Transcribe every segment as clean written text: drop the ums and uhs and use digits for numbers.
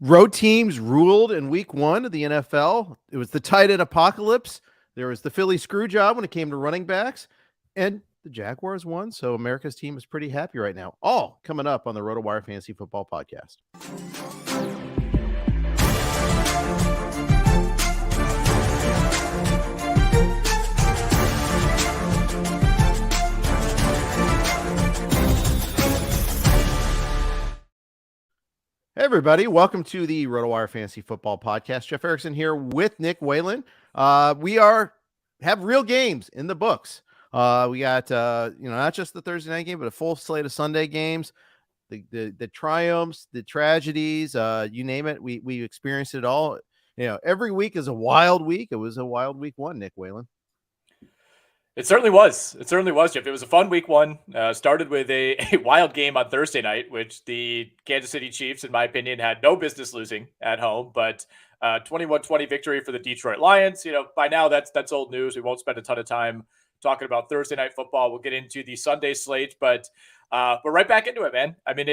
Road teams ruled in week 1 of the NFL. It was the tight end apocalypse. There was the Philly screw job when it came to running backs, and the Jaguars won. So America's team is pretty happy right now. All coming up on the RotoWire Fantasy Football Podcast. Hey everybody, welcome to the RotoWire Fantasy Football Podcast. Jeff Erickson here with Nick Whalen. We have real games in the books. We got not just the Thursday night game, but a full slate of Sunday games. The triumphs, the tragedies, you name it. We experienced it all. Every week is a wild week. It was a wild week 1, Nick Whalen. It certainly was. Jeff. It was a fun week 1. Started with a wild game on Thursday night, which the Kansas City Chiefs, in my opinion, had no business losing at home. But 21-20 victory for the Detroit Lions. By now that's old news. We won't spend a ton of time talking about Thursday night football. We'll get into the Sunday slate, but we're right back into it, man. I mean,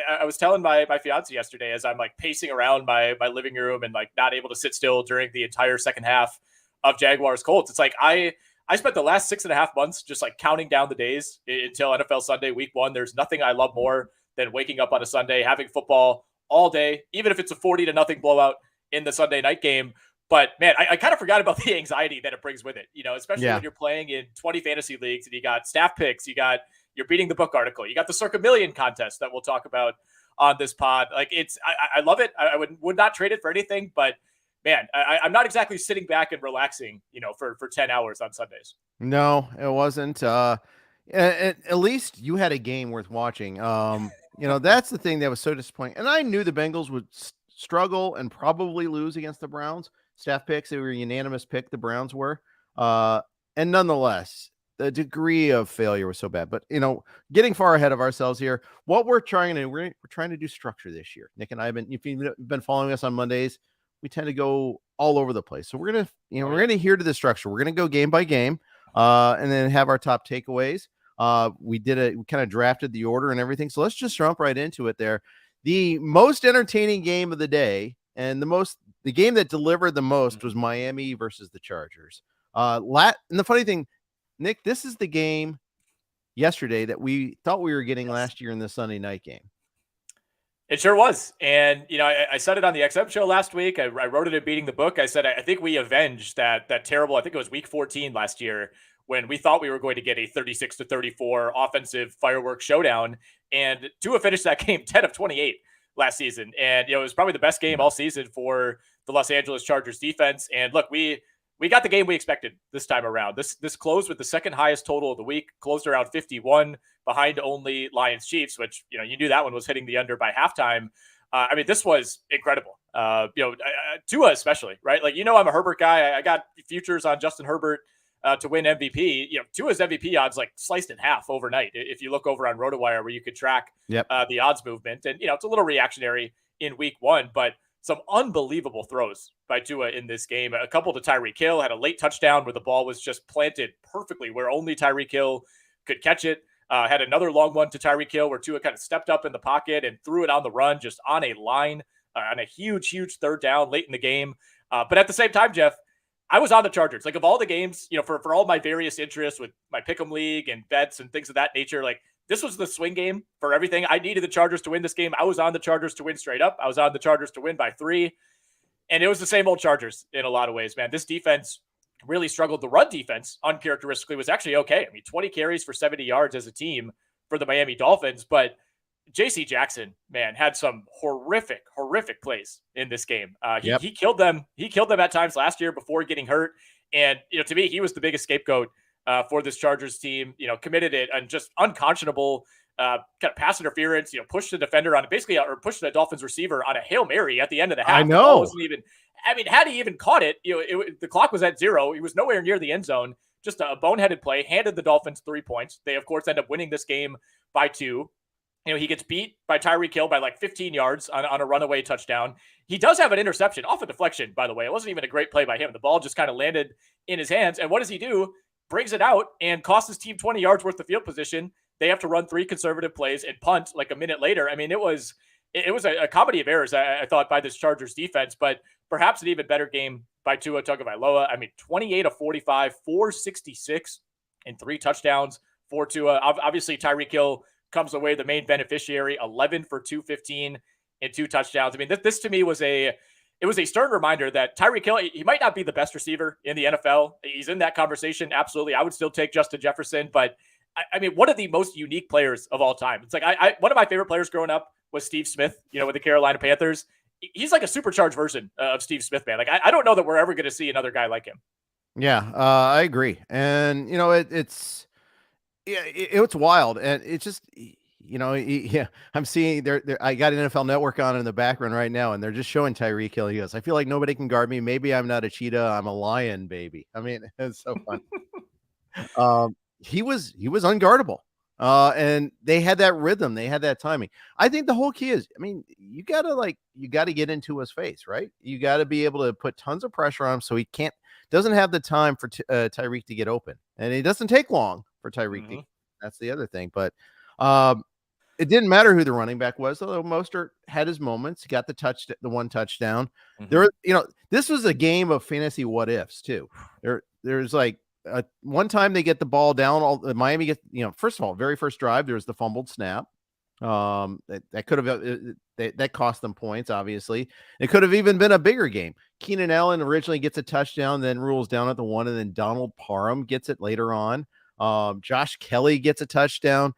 I was telling my fiance yesterday as I'm like pacing around my living room and like not able to sit still during the entire second half of Jaguars Colts. It's like I spent the last 6.5 months just like counting down the days until NFL Sunday week 1. There's nothing I love more than waking up on a Sunday, having football all day, even if it's a 40-0 blowout in the Sunday night game. But man, I kind of forgot about the anxiety that it brings with it, especially when you're playing in 20 fantasy leagues and you got staff picks, you're beating the book article, you got the Circa Million contest that we'll talk about on this pod. Like I love it. I would not trade it for anything, but man, I'm not exactly sitting back and relaxing, for 10 hours on Sundays. No, it wasn't. At least you had a game worth watching. That's the thing that was so disappointing. And I knew the Bengals would struggle and probably lose against the Browns. Staff picks, they were a unanimous pick, the Browns were. And nonetheless, the degree of failure was so bad. But, getting far ahead of ourselves here, what we're trying to do, we're trying to do structure this year. Nick and I if you've been following us on Mondays, we tend to go all over the place. So we're going to, we're going to adhere to the structure. We're going to go game by game and then have our top takeaways. We kind of drafted the order and everything. So let's just jump right into it there. The most entertaining game of the day and the game that delivered the most was Miami versus the Chargers. And the funny thing, Nick, this is the game yesterday that we thought we were getting last year in the Sunday night game. It sure was. And, I said it on the XM show last week. I wrote it at Beating the Book. I said, I think we avenged that terrible, I think it was week 14 last year when we thought we were going to get a 36-34 offensive fireworks showdown. And Tua finished that game 10 of 28 last season. And, it was probably the best game all season for the Los Angeles Chargers defense. And look, we got the game we expected this time around. This closed with the second highest total of the week, closed around 51, behind only Lions Chiefs, which, you knew that one was hitting the under by halftime. This was incredible. Tua especially, right? Like, I'm a Herbert guy. I got futures on Justin Herbert to win MVP. Tua's MVP odds like sliced in half overnight. If you look over on RotoWire where you could track the odds movement, and it's a little reactionary in week 1, but some unbelievable throws by Tua in this game. A couple to Tyreek Hill, had a late touchdown where the ball was just planted perfectly where only Tyreek Hill could catch it. Had another long one to Tyreek Hill where Tua kind of stepped up in the pocket and threw it on the run, just on a line, on a huge third down late in the game. But at the same time, Jeff, I was on the Chargers. Like, of all the games, for all my various interests with my Pick'em League and bets and things of that nature, like, this was the swing game for everything. I needed the Chargers to win this game. I was on the Chargers to win straight up. I was on the Chargers to win by 3. And it was the same old Chargers in a lot of ways, man. This defense really struggled. The run defense, uncharacteristically, was actually okay. 20 carries for 70 yards as a team for the Miami Dolphins. But J.C. Jackson, man, had some horrific plays in this game. He killed them. He killed them at times last year before getting hurt. And, to me, he was the biggest scapegoat for this Chargers team. Committed it and just unconscionable kind of pass interference, pushed the defender on basically, or pushed the Dolphins receiver on a Hail Mary at the end of the half. I know. Wasn't even, had he even caught it, the clock was at 0. He was nowhere near the end zone. Just a boneheaded play, handed the Dolphins 3 points. They, of course, end up winning this game by 2. He gets beat by Tyreek Hill by like 15 yards on a runaway touchdown. He does have an interception off a deflection, by the way. It wasn't even a great play by him. The ball just kind of landed in his hands. And what does he do? Brings it out and costs his team 20 yards worth of field position. They have to run 3 conservative plays and punt like a minute later. It was it was a comedy of errors, I thought, by this Chargers defense, but perhaps an even better game by Tua Tagovailoa. I mean, 28 of 45, 466, and 3 touchdowns for Tua. Obviously, Tyreek Hill comes away the main beneficiary, 11 for 215 and 2 touchdowns. I mean, this to me was a stern reminder that Tyreek Hill, he might not be the best receiver in the NFL. He's in that conversation. Absolutely. I would still take Justin Jefferson, but I mean, one of the most unique players of all time. It's like one of my favorite players growing up was Steve Smith, with the Carolina Panthers. He's like a supercharged version of Steve Smith, man. Like, I don't know that we're ever going to see another guy like him. Yeah, I agree. And, it's wild. And it's just, yeah, I'm seeing I got NFL Network on in the background right now, and they're just showing Tyreek Hill. He goes, I feel like nobody can guard me. Maybe I'm not a cheetah. I'm a lion, baby. I mean, it's so fun. He was unguardable. And they had that rhythm. They had that timing. I think the whole key is, I mean, you got to get into his face, right? You got to be able to put tons of pressure on him so he doesn't have the time for Tyreek to get open. And it doesn't take long for Tyreek to. That's the other thing. But it didn't matter who the running back was, although Mostert had his moments. He got the one touchdown. There, this was a game of fantasy what ifs too. There's like one time they get the ball down. Miami gets, first of all, very first drive, there was the fumbled snap. That could have that cost them points. Obviously, it could have even been a bigger game. Keenan Allen originally gets a touchdown, then rules down at the 1, and then Donald Parham gets it later on. Josh Kelly gets a touchdown.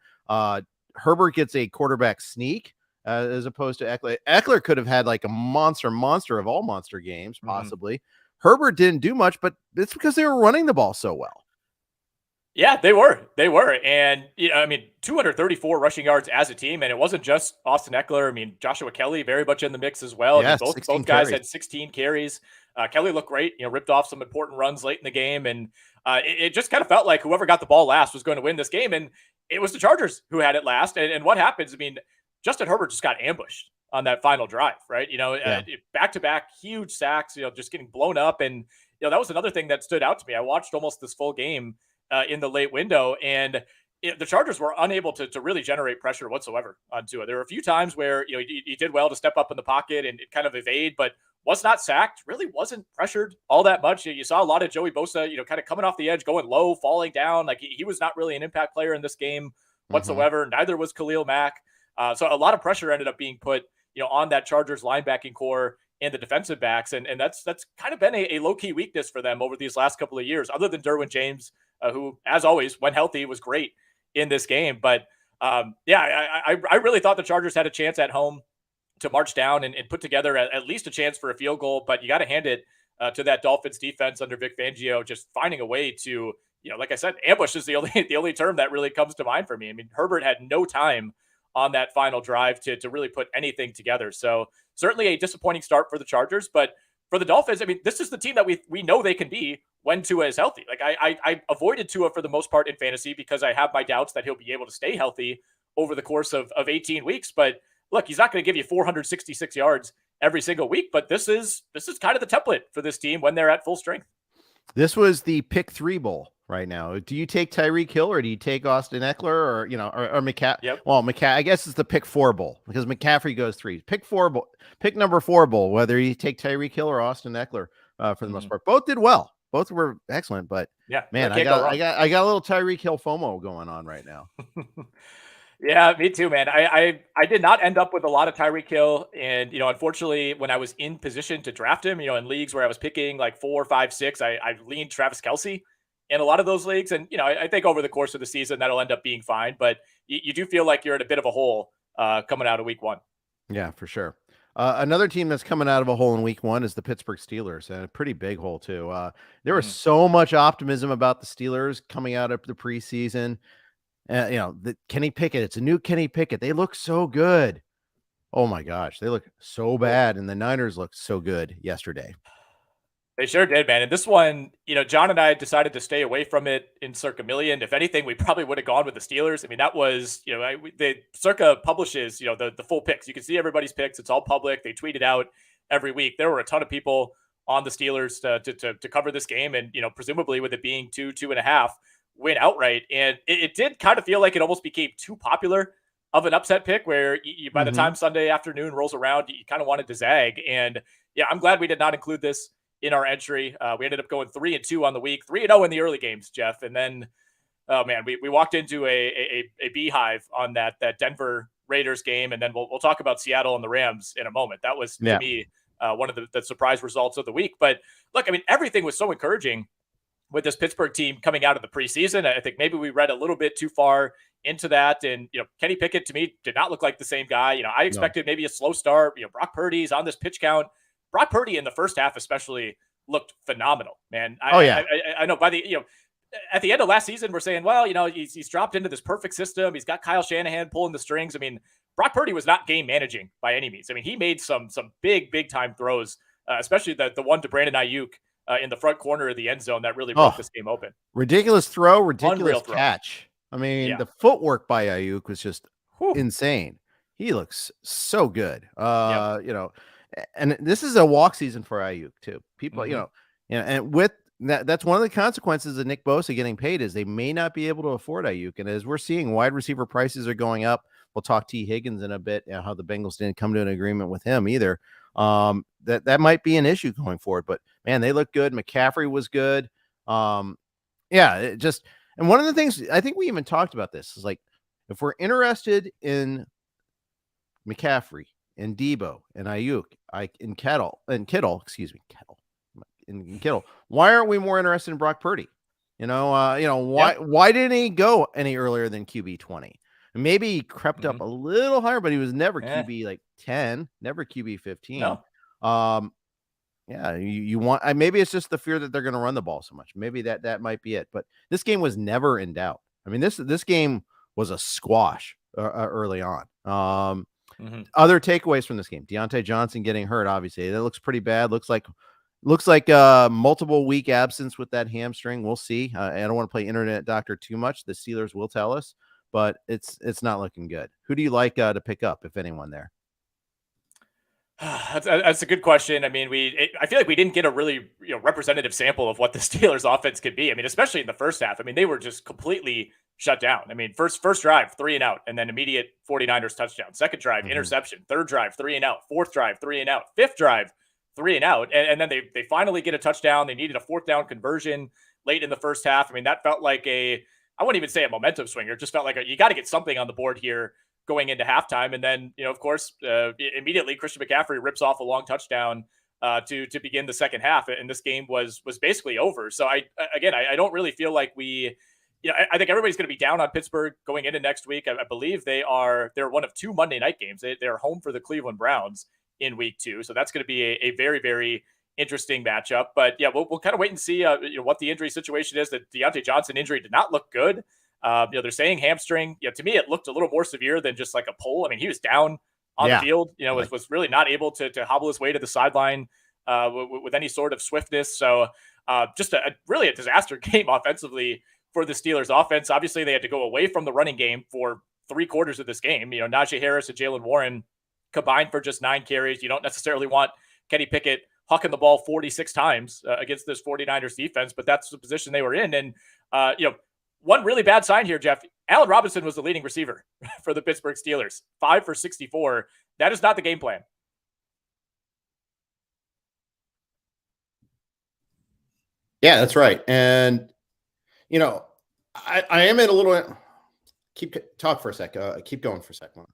Herbert gets a quarterback sneak as opposed to Eckler. Eckler could have had like a monster of all monster games, possibly. Herbert didn't do much, but it's because they were running the ball so well. Yeah, they were. And, 234 rushing yards as a team. And it wasn't just Austin Eckler. I mean, Joshua Kelly very much in the mix as well. Yes, both guys carries. Had 16 carries. Kelly looked great, ripped off some important runs late in the game. And it just kind of felt like whoever got the ball last was going to win this game. And it was the Chargers who had it last. And what happens? I mean, Justin Herbert just got ambushed on that final drive, right? Back-to-back huge sacks, just getting blown up. And, that was another thing that stood out to me. I watched almost this full game in the late window, and the Chargers were unable to really generate pressure whatsoever on Tua. There were a few times where, he did well to step up in the pocket and kind of evade, but was not sacked, really wasn't pressured all that much. You saw a lot of Joey Bosa, kind of coming off the edge, going low, falling down. Like he was not really an impact player in this game whatsoever. Neither was Khalil Mack. So a lot of pressure ended up being put, on that Chargers linebacking core and the defensive backs. And that's kind of been a low-key weakness for them over these last couple of years, other than Derwin James, who, as always, when healthy, was great in this game. But I really thought the Chargers had a chance at home to march down and put together at least a chance for a field goal. But you got to hand it to that Dolphins defense under Vic Fangio, just finding a way to, like I said, ambush is the only term that really comes to mind for me. I mean, Herbert had no time on that final drive to really put anything together. So certainly a disappointing start for the Chargers, but for the Dolphins, I mean, this is the team that we know they can be when Tua is healthy. Like I avoided Tua for the most part in fantasy because I have my doubts that he'll be able to stay healthy over the course of 18 weeks. But look, he's not going to give you 466 yards every single week, but this is kind of the template for this team when they're at full strength. This was the pick 3 bowl right now. Do you take Tyreek Hill or do you take Austin Eckler or McCaffrey? Yep. Well, I guess it's the pick 4 bowl because McCaffrey goes 3. Pick number 4 bowl, whether you take Tyreek Hill or Austin Eckler for the most part. Both did well. Both were excellent, but yeah, man, I got a little Tyreek Hill FOMO going on right now. Yeah, me too, man. I did not end up with a lot of Tyreek Hill. And, unfortunately, when I was in position to draft him, in leagues where I was picking like 4, 5, 6, I leaned Travis Kelce in a lot of those leagues. And, I think over the course of the season, that'll end up being fine. But you do feel like you're in a bit of a hole coming out of week 1. Yeah, for sure. Another team that's coming out of a hole in week 1 is the Pittsburgh Steelers, and a pretty big hole too. There was so much optimism about the Steelers coming out of the preseason. The Kenny Pickett, it's a new Kenny Pickett. They look so good. Oh my gosh, they look so bad. And the Niners looked so good yesterday. They sure did, man. And this one, John and I decided to stay away from it in Circa Million. If anything, we probably would have gone with the Steelers. I mean, that was, the Circa publishes, the full picks. You can see everybody's picks. It's all public. They tweet it out every week. There were a ton of people on the Steelers to cover this game. And, presumably with it being 2.5, win outright. And it did kind of feel like it almost became too popular of an upset pick where you by the Mm-hmm. time Sunday afternoon rolls around, you kind of wanted to zag. And yeah, I'm glad we did not include this in our entry. We ended up going 3-2 on the week, 3-0 in the early games, Jeff. And then, oh man, we walked into a beehive on that Denver Raiders game. And then we'll talk about Seattle and the Rams in a moment. That was, to Yeah. me, one of the surprise results of the week. But look, I mean, everything was so encouraging with this Pittsburgh team coming out of the preseason. I think maybe we read a little bit too far into that. And, Kenny Pickett to me did not look like the same guy. I No. expected maybe a slow start. Brock Purdy's on this pitch count. Brock Purdy in the first half, especially, looked phenomenal, man. I know by the, at the end of last season, we're saying, well, he's dropped into this perfect system. He's got Kyle Shanahan pulling the strings. I mean, Brock Purdy was not game managing by any means. I mean, he made some big time throws, especially the one to Brandon Ayuk in the front corner of the end zone that really broke this game open. Ridiculous throw, ridiculous Unreal catch. I mean, Yeah. the footwork by Ayuk was just insane. He looks so good. And this is a walk season for Ayuk too. People, and with that's one of the consequences of Nick Bosa getting paid is they may not be able to afford Ayuk. And as we're seeing, wide receiver prices are going up. We'll talk T. Higgins in a bit, how the Bengals didn't come to an agreement with him either. That might be an issue going forward. But man, they look good. McCaffrey was good. And one of the things I think we even talked about this is like, if we're interested in McCaffrey and Debo and Ayuk, and Kittle, why aren't we more interested in Brock Purdy? Why didn't he go any earlier than QB 20? Maybe he crept up a little higher, but he was never QB like 10, never QB 15. No. You want, maybe it's just the fear that they're going to run the ball so much. Maybe that might be it. But this game was never in doubt. I mean, this game was a squash early on. Other takeaways from this game: Deontay Johnson getting hurt. Obviously, that looks pretty bad. Looks like multiple week absence with that hamstring. We'll see. I don't want to play internet doctor too much. The Steelers will tell us, but it's not looking good. Who do you like to pick up, if anyone there? That's a good question. I mean, I feel like we didn't get a really representative sample of what the Steelers offense could be. I mean, especially in the first half. I mean, they were just completely shut down. I mean, first drive, 3 and out, and then immediate 49ers touchdown. Second drive, interception. Third drive, 3 and out. Fourth drive, 3 and out. Fifth drive, 3 and out. And then they finally get a touchdown. They needed a fourth down conversion late in the first half. I mean, that felt like I wouldn't even say a momentum swinger. It just felt like you got to get something on the board here going into halftime. And then, of course, immediately Christian McCaffrey rips off a long touchdown to begin the second half. And this game was basically over. So I don't really feel like I think everybody's going to be down on Pittsburgh going into next week. I believe they're one of 2 Monday night games. They're home for the Cleveland Browns in week 2. So that's going to be a very, very interesting matchup. But yeah, we'll kind of wait and see what the injury situation is. The Deontay Johnson injury did not look good. They're saying hamstring. To me, it looked a little more severe than just like a pull. I mean, he was down on the field, was really not able to hobble his way to the sideline with any sort of swiftness. So just really a disaster game offensively for the Steelers offense. Obviously, they had to go away from the running game for 3/4 of this game. Najee Harris and Jalen Warren combined for just 9 carries. You don't necessarily want Kenny Pickett hucking the ball 46 times against this 49ers defense, but that's the position they were in. And, one really bad sign here, Jeff. Allen Robinson was the leading receiver for the Pittsburgh Steelers, 5 for 64. That is not the game plan. Yeah, that's right. And, I am in a little, talk for a sec. Keep going for a second.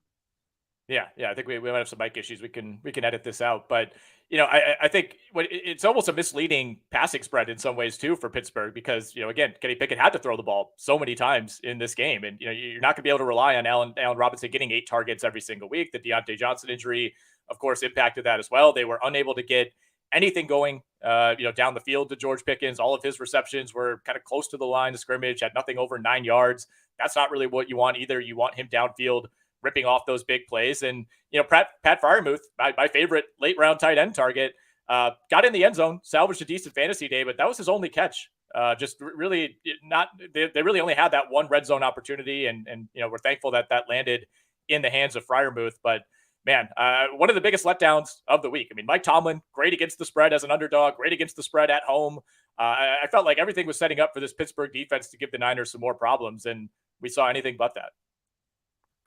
Yeah. I think we might have some mic issues. We can edit this out, but I think it's almost a misleading passing spread in some ways too for Pittsburgh because again, Kenny Pickett had to throw the ball so many times in this game, and you're not going to be able to rely on Allen Robinson getting 8 targets every single week. The Deontay Johnson injury, of course, impacted that as well. They were unable to get anything going, down the field to George Pickens. All of his receptions were kind of close to the line of scrimmage, had nothing over 9 yards. That's not really what you want either. You want him downfield ripping off those big plays. And, Pat Freiermuth, my favorite late round tight end target, got in the end zone, salvaged a decent fantasy day, but that was his only catch. Just really not, they really only had that one red zone opportunity. And we're thankful that landed in the hands of Freiermuth. But man, one of the biggest letdowns of the week. I mean, Mike Tomlin, great against the spread as an underdog, great against the spread at home. I felt like everything was setting up for this Pittsburgh defense to give the Niners some more problems, and we saw anything but that.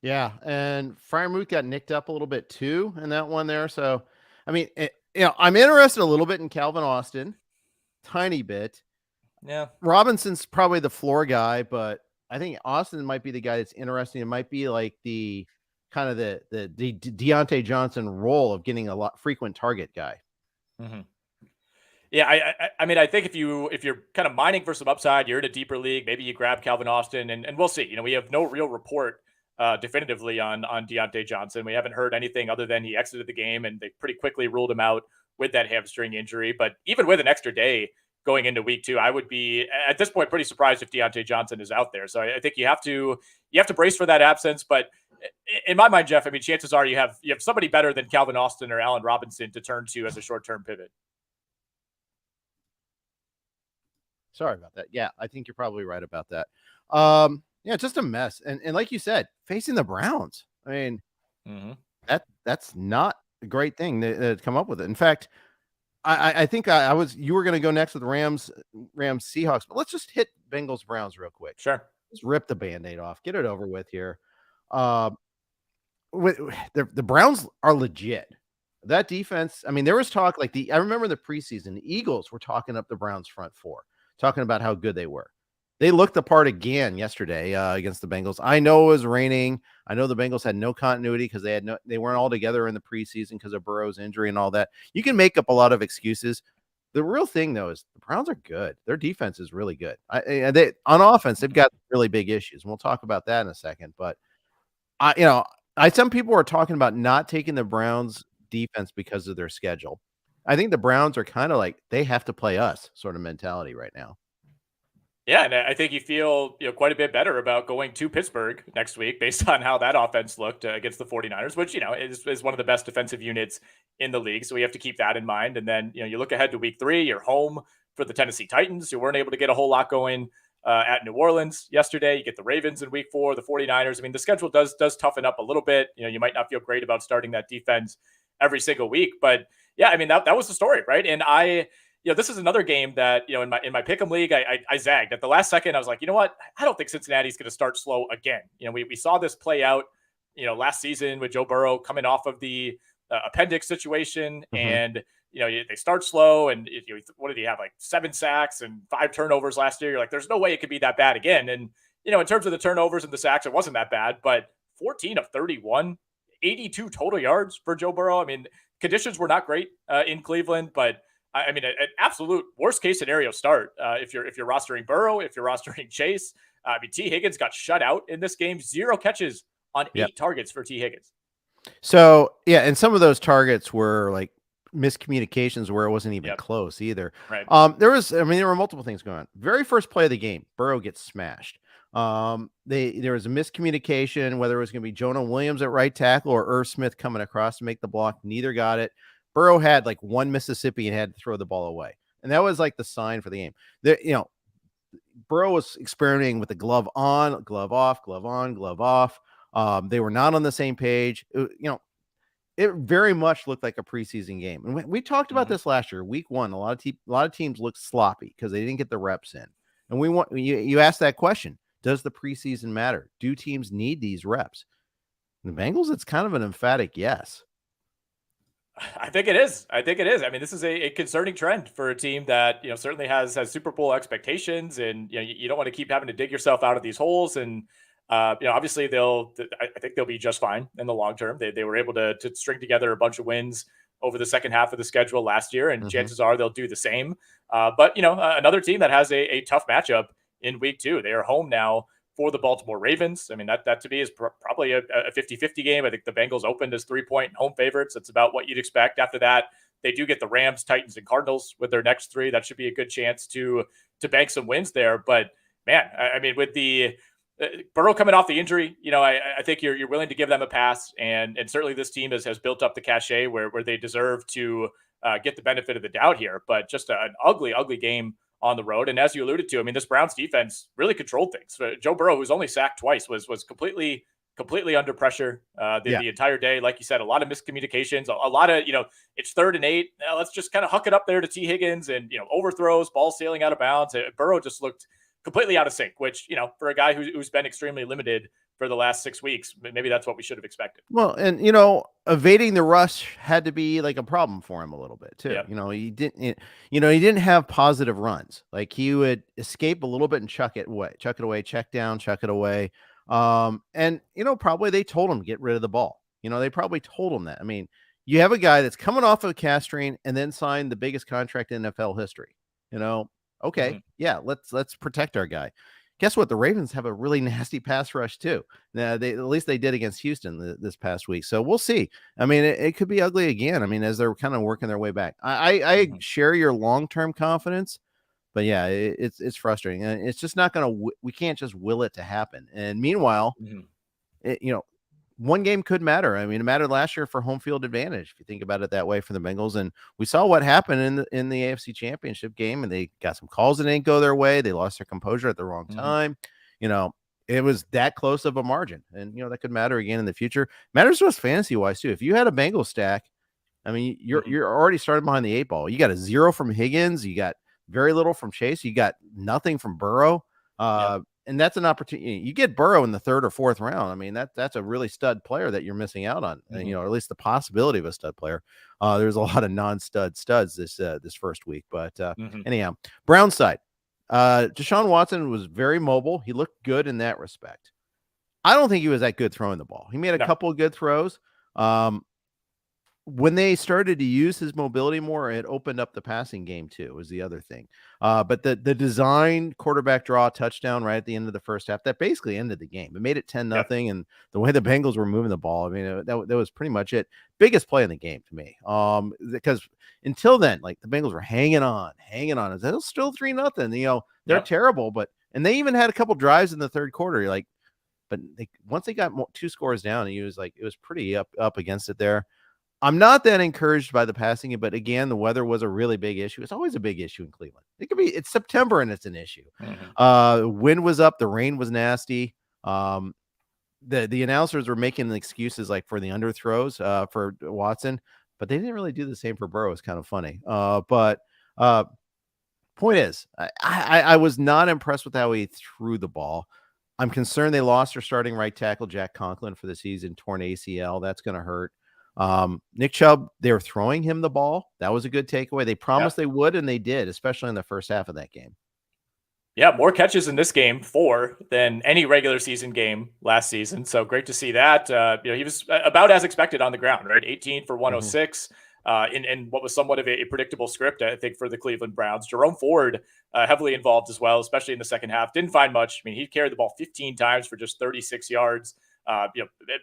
Yeah, and Freiermuth got nicked up a little bit too in that one there. So, I mean, I'm interested a little bit in Calvin Austin, tiny bit. Yeah. Robinson's probably the floor guy, but I think Austin might be the guy that's interesting. It might be like the kind of the Deontay Johnson role of getting a lot frequent target guy. Mm-hmm. Yeah, I mean, I think if you're kind of mining for some upside, you're in a deeper league. Maybe you grab Calvin Austin, and we'll see. We have no real report definitively on Deontay Johnson. We haven't heard anything other than he exited the game, and they pretty quickly ruled him out with that hamstring injury. But even with an extra day going into week 2, I would be at this point pretty surprised if Deontay Johnson is out there. So I think you have to brace for that absence, but. In my mind, Jeff, I mean, chances are you have somebody better than Calvin Austin or Allen Robinson to turn to as a short-term pivot. Sorry about that. Yeah, I think you're probably right about that. Yeah, just a mess. And like you said, facing the Browns. I mean, that's not a great thing to come up with it. In fact, I think you were going to go next with Rams Seahawks, but let's just hit Bengals Browns real quick. Sure. Just rip the Band-Aid off. Get it over with here. The Browns are legit. That defense, I mean, there was talk I remember the preseason, the Eagles were talking up the Browns front four, talking about how good they were. They looked the part again yesterday against the Bengals. I know it was raining. I know the Bengals had no continuity because they weren't all together in the preseason because of Burrow's injury and all that. You can make up a lot of excuses. The real thing, though, is the Browns are good. Their defense is really good. On offense, they've got really big issues, and we'll talk about that in a second. But some people are talking about not taking the Browns defense because of their schedule. I think the Browns are kind of like they have to play us sort of mentality right now. Yeah, and I think you feel quite a bit better about going to Pittsburgh next week based on how that offense looked against the 49ers, which is one of the best defensive units in the league. So we have to keep that in mind. And then you look ahead to week 3, you're home for the Tennessee Titans, who weren't able to get a whole lot going at New Orleans yesterday. You get the Ravens in week 4, the 49ers. I mean, the schedule does toughen up a little bit. You might not feel great about starting that defense every single week, but yeah, I mean, that was the story, right? And this is another game that, in my pick'em league, I zagged at the last second. I was like, you know what? I don't think Cincinnati's going to start slow again. We saw this play out, last season with Joe Burrow coming off of the appendix situation, and they start slow, and what did he have, like 7 sacks and 5 turnovers last year? You're like, there's no way it could be that bad again. And in terms of the turnovers and the sacks, it wasn't that bad, but 14 of 31, 82 total yards for Joe Burrow. I mean, conditions were not great in Cleveland, but I mean, an absolute worst case scenario start if you're rostering Burrow, if you're rostering Chase. I mean, T. Higgins got shut out in this game. 0 catches on 8 targets for T. Higgins. So yeah, and some of those targets were like miscommunications where it wasn't even close either. Right. There were multiple things going on. Very first play of the game, Burrow gets smashed. There was a miscommunication whether it was going to be Jonah Williams at right tackle or Irv Smith coming across to make the block. Neither got it. Burrow had like one Mississippi and had to throw the ball away. And that was like the sign for the game. Burrow was experimenting with the glove on, glove off, glove on, glove off. They were not on the same page. It very much looked like a preseason game. And we talked about this last year, week 1. A lot of teams looked sloppy because they didn't get the reps in. And you asked that question, does the preseason matter? Do teams need these reps? The Bengals, it's kind of an emphatic yes. I think it is. I mean, this is a concerning trend for a team that, certainly has Super Bowl expectations, and, you don't want to keep having to dig yourself out of these holes. And, obviously I think they'll be just fine in the long term. They were able to string together a bunch of wins over the second half of the schedule last year, and chances are they'll do the same. But, another team that has a tough matchup in week 2. They are home now for the Baltimore Ravens. I mean, that to me is probably a 50-50 game. I think the Bengals opened as 3-point home favorites. That's about what you'd expect. After that, they do get the Rams, Titans, and Cardinals with their next 3. That should be a good chance to bank some wins there. But man, I mean, with the Burrow coming off the injury, I think you're willing to give them a pass, and certainly this team has built up the cachet where they deserve to get the benefit of the doubt here. But just an ugly game on the road. And as you alluded to, I mean, this Browns defense really controlled things. Joe Burrow, who's only sacked twice, was completely under pressure the entire day. Like you said, a lot of miscommunications, a lot of, it's 3rd and 8. Let's just kind of huck it up there to T. Higgins, and, overthrows, ball sailing out of bounds. Burrow just looked completely out of sync, which, for a guy who's been extremely limited for the last 6 weeks. Maybe that's what we should have expected. Well, and evading the rush had to be like a problem for him a little bit too. Yep. He didn't have positive runs. Like he would escape a little bit and chuck it away, check down, chuck it away. And probably they told him get rid of the ball. They probably told him that. I mean, you have a guy that's coming off of a calf strain and then signed the biggest contract in NFL history. Okay, yeah, let's protect our guy. Guess what? The Ravens have a really nasty pass rush too. Now, at least they did against Houston this past week. So we'll see. I mean, it could be ugly again. I mean, as they're kind of working their way back. I share your long-term confidence, but yeah, it's frustrating. And it's just not going to. We can't just will it to happen. And meanwhile, one game could matter. I mean, it mattered last year for home field advantage, if you think about it that way for the Bengals. And we saw what happened in the AFC Championship game, and they got some calls that didn't go their way. They lost their composure at the wrong time. It was that close of a margin, and that could matter again in the future. Matters to us fantasy wise too. If you had a Bengals stack, I mean, you're already starting behind the 8 ball. You got a 0 from Higgins, you got very little from Chase, you got nothing from Burrow. And that's an opportunity. You get Burrow in the 3rd or 4th round. I mean, that's a really stud player that you're missing out on. And, or at least the possibility of a stud player. There's a lot of studs this first week. But anyhow, Brown's side. Deshaun Watson was very mobile. He looked good in that respect. I don't think he was that good throwing the ball. He made a couple of good throws. When they started to use his mobility more, it opened up the passing game too, was the other thing. But the design quarterback draw touchdown right at the end of the first half, that basically ended the game. It made it 10-0. And the way the Bengals were moving the ball, I mean, that was pretty much it. Biggest play in the game to me. Because until then, like the Bengals were hanging on. It was still 3-0. They're terrible, and they even had a couple drives in the third quarter. You're like, but once they got 2 scores down, he was like, it was pretty up against it there. I'm not that encouraged by the passing, but again, the weather was a really big issue. It's always a big issue in Cleveland. It's September and it's an issue. Wind was up, the rain was nasty. The announcers were making excuses like for the underthrows for Watson, but they didn't really do the same for Burrow. It's kind of funny. But point is, I was not impressed with how he threw the ball. I'm concerned they lost their starting right tackle, Jack Conklin, for the season, torn ACL. That's going to hurt. Nick Chubb, they were throwing him the ball. That was a good takeaway. They promised they would, and they did, especially in the first half of that game. Yeah, more catches in this game, 4, than any regular season game last season. So great to see that. He was about as expected on the ground, right? 18 for 106 in what was somewhat of a predictable script, I think, for the Cleveland Browns. Jerome Ford heavily involved as well, especially in the second half. Didn't find much. I mean, he carried the ball 15 times for just 36 yards.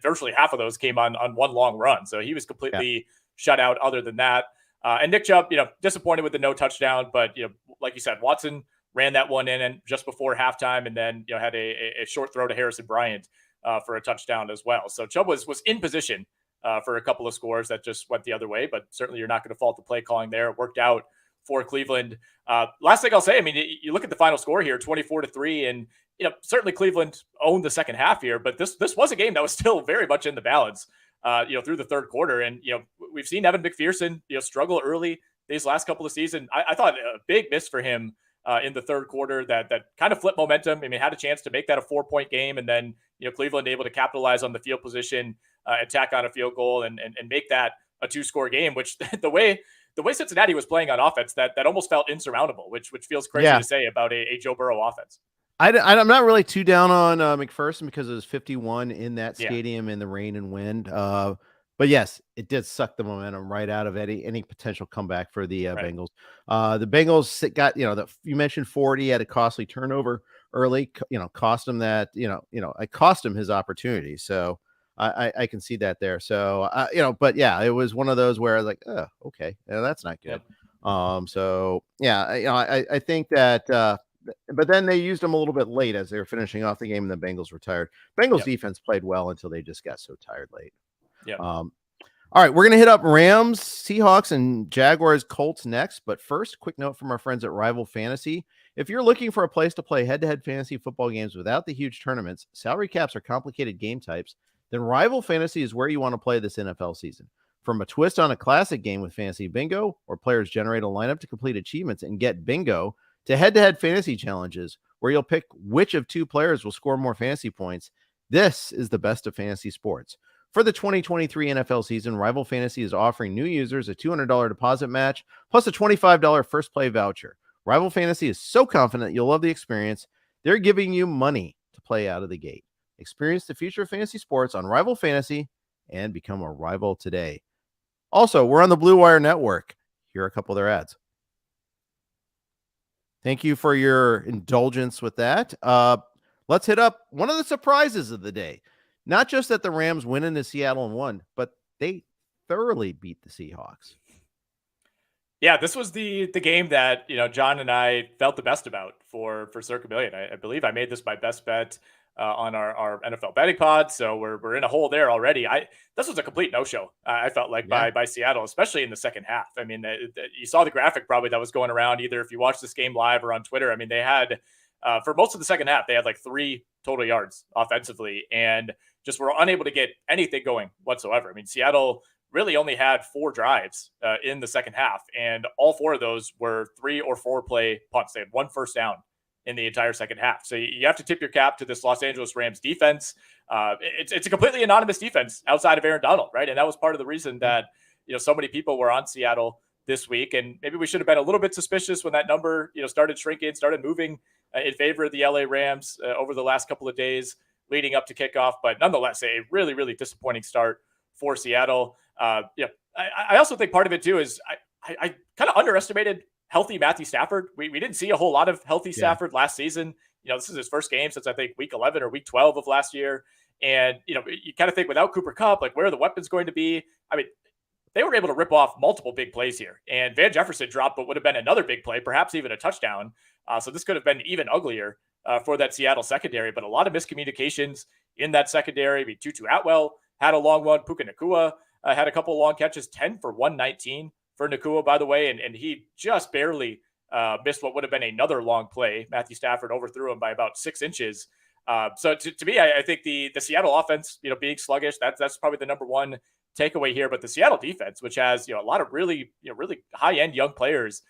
Virtually half of those came on one long run. So he was completely shut out other than that. And Nick Chubb, disappointed with the no touchdown, but, like you said, Watson ran that one in and just before halftime, and then, had a short throw to Harrison Bryant for a touchdown as well. So Chubb was in position for a couple of scores that just went the other way, but certainly you're not going to fault the play calling there. It worked out for Cleveland. Last thing I'll say, I mean, you look at the final score here, 24-3, and certainly Cleveland owned the second half here, but this was a game that was still very much in the balance, through the third quarter. And, we've seen Evan McPherson, struggle early these last couple of seasons. I thought a big miss for him in the third quarter that kind of flipped momentum. I mean, had a chance to make that a 4-point game, and then, Cleveland able to capitalize on the field position, and tack on a field goal and make that a 2-score game, which the way Cincinnati was playing on offense, that almost felt insurmountable, which feels crazy to say about a Joe Burrow offense. I'm not really too down on McPherson because it was 51 in that stadium in the rain and wind. But yes, it did suck the momentum right out of any potential comeback for the Bengals. The Bengals got, you mentioned 40 had a costly turnover early, cost him that, it cost him his opportunity. So I can see that there. So, but yeah, it was one of those where I was like, oh, okay, that's not good. So yeah, I think that, but then they used them a little bit late as they were finishing off the game, and the Bengals were tired. Bengals defense played well until they just got so tired late. All right, we're going to hit up Rams, Seahawks, and Jaguars, Colts next. But first, quick note from our friends at Rival Fantasy. If you're looking for a place to play head-to-head fantasy football games without the huge tournaments, salary caps, or complicated game types, then Rival Fantasy is where you want to play this NFL season. From a twist on a classic game with Fantasy Bingo, where players generate a lineup to complete achievements and get bingo, to head-to-head fantasy challenges, where you'll pick which of 2 players will score more fantasy points, This is the best of fantasy sports. For the 2023 NFL season, Rival Fantasy is offering new users a $200 deposit match plus a $25 first play voucher. Rival Fantasy is so confident you'll love the experience, they're giving you money to play out of the gate. Experience the future of fantasy sports on Rival Fantasy and become a rival today. Also, we're on the Blue Wire Network. Here are a couple of their ads. Thank you for your indulgence with that. Let's hit up one of the surprises of the day. Not just that the Rams went into Seattle and won, but they thoroughly beat the Seahawks. Yeah, this was the game that John and I felt the best about for Circa Million. I believe I made this my best bet on our NFL betting pod, so we're in a hole there already. This was a complete no-show. I felt like by Seattle, especially in the second half. I mean, you saw the graphic probably that was going around either if you watched this game live or on Twitter. I mean, they had for most of the second half, they had like 3 total yards offensively and just were unable to get anything going whatsoever. I mean, Seattle really only had 4 drives in the second half, and all 4 of those were 3 or 4 play punts. They had 1 first down in the entire second half. So you have to tip your cap to this Los Angeles Rams defense. It's a completely anonymous defense outside of Aaron Donald, right? And that was part of the reason that so many people were on Seattle this week, and maybe we should have been a little bit suspicious when that number started shrinking, started moving in favor of the LA Rams over the last couple of days leading up to kickoff. But nonetheless, a really, really disappointing start for Seattle. I also think part of it too is I kind of underestimated healthy Matthew Stafford. We didn't see a whole lot of healthy Stafford last season. This is his first game since I think week 11 or week 12 of last year. And, you kind of think without Cooper Kupp, like where are the weapons going to be? I mean, they were able to rip off multiple big plays here, and Van Jefferson dropped what would have been another big play, perhaps even a touchdown. So this could have been even uglier for that Seattle secondary, but a lot of miscommunications in that secondary. I mean, Tutu Atwell had a long one. Puka Nacua had a couple of long catches, 10 for 119 for Nacua, by the way, and he just barely missed what would have been another long play. Matthew Stafford overthrew him by about 6 inches. So to me, I think the Seattle offense, being sluggish, that's probably the number one takeaway here. But the Seattle defense, which has a lot of really high end young players,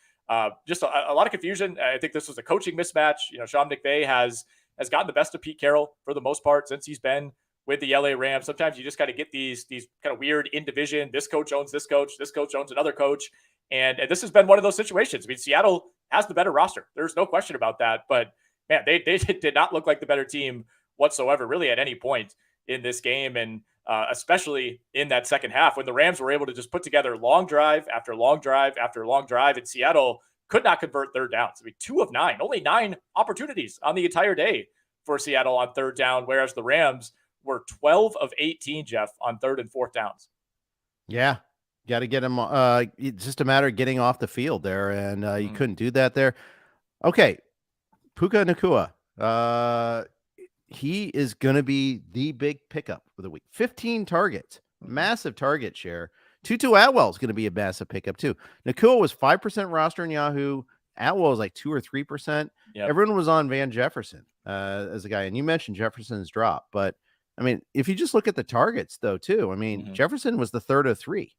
just a lot of confusion. I think this was a coaching mismatch. Sean McVay has gotten the best of Pete Carroll for the most part since he's been with the LA Rams. Sometimes you just got to get these kind of weird in division. This coach owns this coach owns another coach. And this has been one of those situations. I mean, Seattle has the better roster. There's no question about that. But man, they did not look like the better team whatsoever, really at any point in this game. And especially in that second half when the Rams were able to just put together long drive after long drive after long drive, and Seattle could not convert third downs. I mean, 2 of 9, only 9 opportunities on the entire day for Seattle on third down, whereas the Rams were 12 of 18, Jeff, on third and fourth downs. Yeah. Got to get him. It's just a matter of getting off the field there, and you couldn't do that there. Okay. Puka Nacua. He is going to be the big pickup for the week. 15 targets, massive target share. Tutu Atwell is going to be a massive pickup too. Nacua was 5% roster in Yahoo. Atwell was like 2 or 3%. Yep. Everyone was on Van Jefferson as a guy. And you mentioned Jefferson's drop, but I mean, if you just look at the targets though, too, I mean, Jefferson was the 3rd of 3.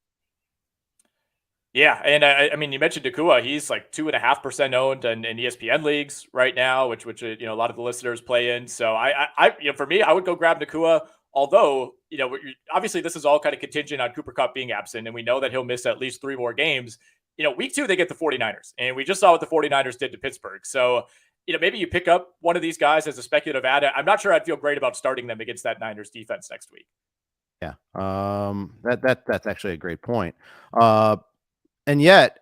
Yeah, and I mean, you mentioned Nacua. He's like 2.5% owned in ESPN leagues right now, which a lot of the listeners play in. So I for me, I would go grab Nacua. Although obviously this is all kind of contingent on Cooper Kupp being absent, and we know that he'll miss at least 3 more games. Week 2 they get the 49ers, and we just saw what the 49ers did to Pittsburgh. So maybe you pick up one of these guys as a speculative ad. I'm not sure I'd feel great about starting them against that Niners defense next week. Yeah, that's actually a great point. And yet,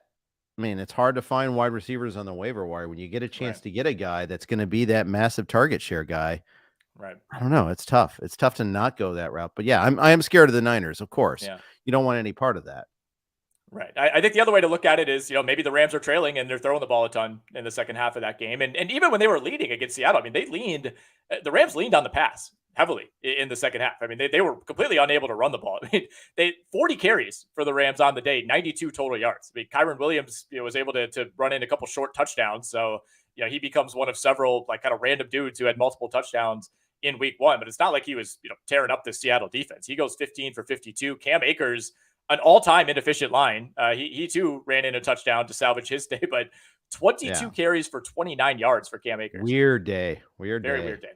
I mean, it's hard to find wide receivers on the waiver wire when you get a chance to get a guy that's going to be that massive target share guy. Right. I don't know. It's tough. It's tough to not go that route. But yeah, I am scared of the Niners, of course. Yeah. You don't want any part of that. Right. I think the other way to look at it is, maybe the Rams are trailing and they're throwing the ball a ton in the second half of that game. And even when they were leading against Seattle, I mean, the Rams leaned on the pass heavily in the second half. I mean, they were completely unable to run the ball. I mean, they 40 carries for the Rams on the day, 92 total yards. I mean, Kyron Williams was able to run in a couple short touchdowns. So, he becomes one of several like kind of random dudes who had multiple touchdowns in week 1. But it's not like he was, tearing up the Seattle defense. He goes 15 for 52. Cam Akers, an all-time inefficient line. He too ran in a touchdown to salvage his day, but 22 carries for 29 yards for Cam Akers. Weird day. Very weird day.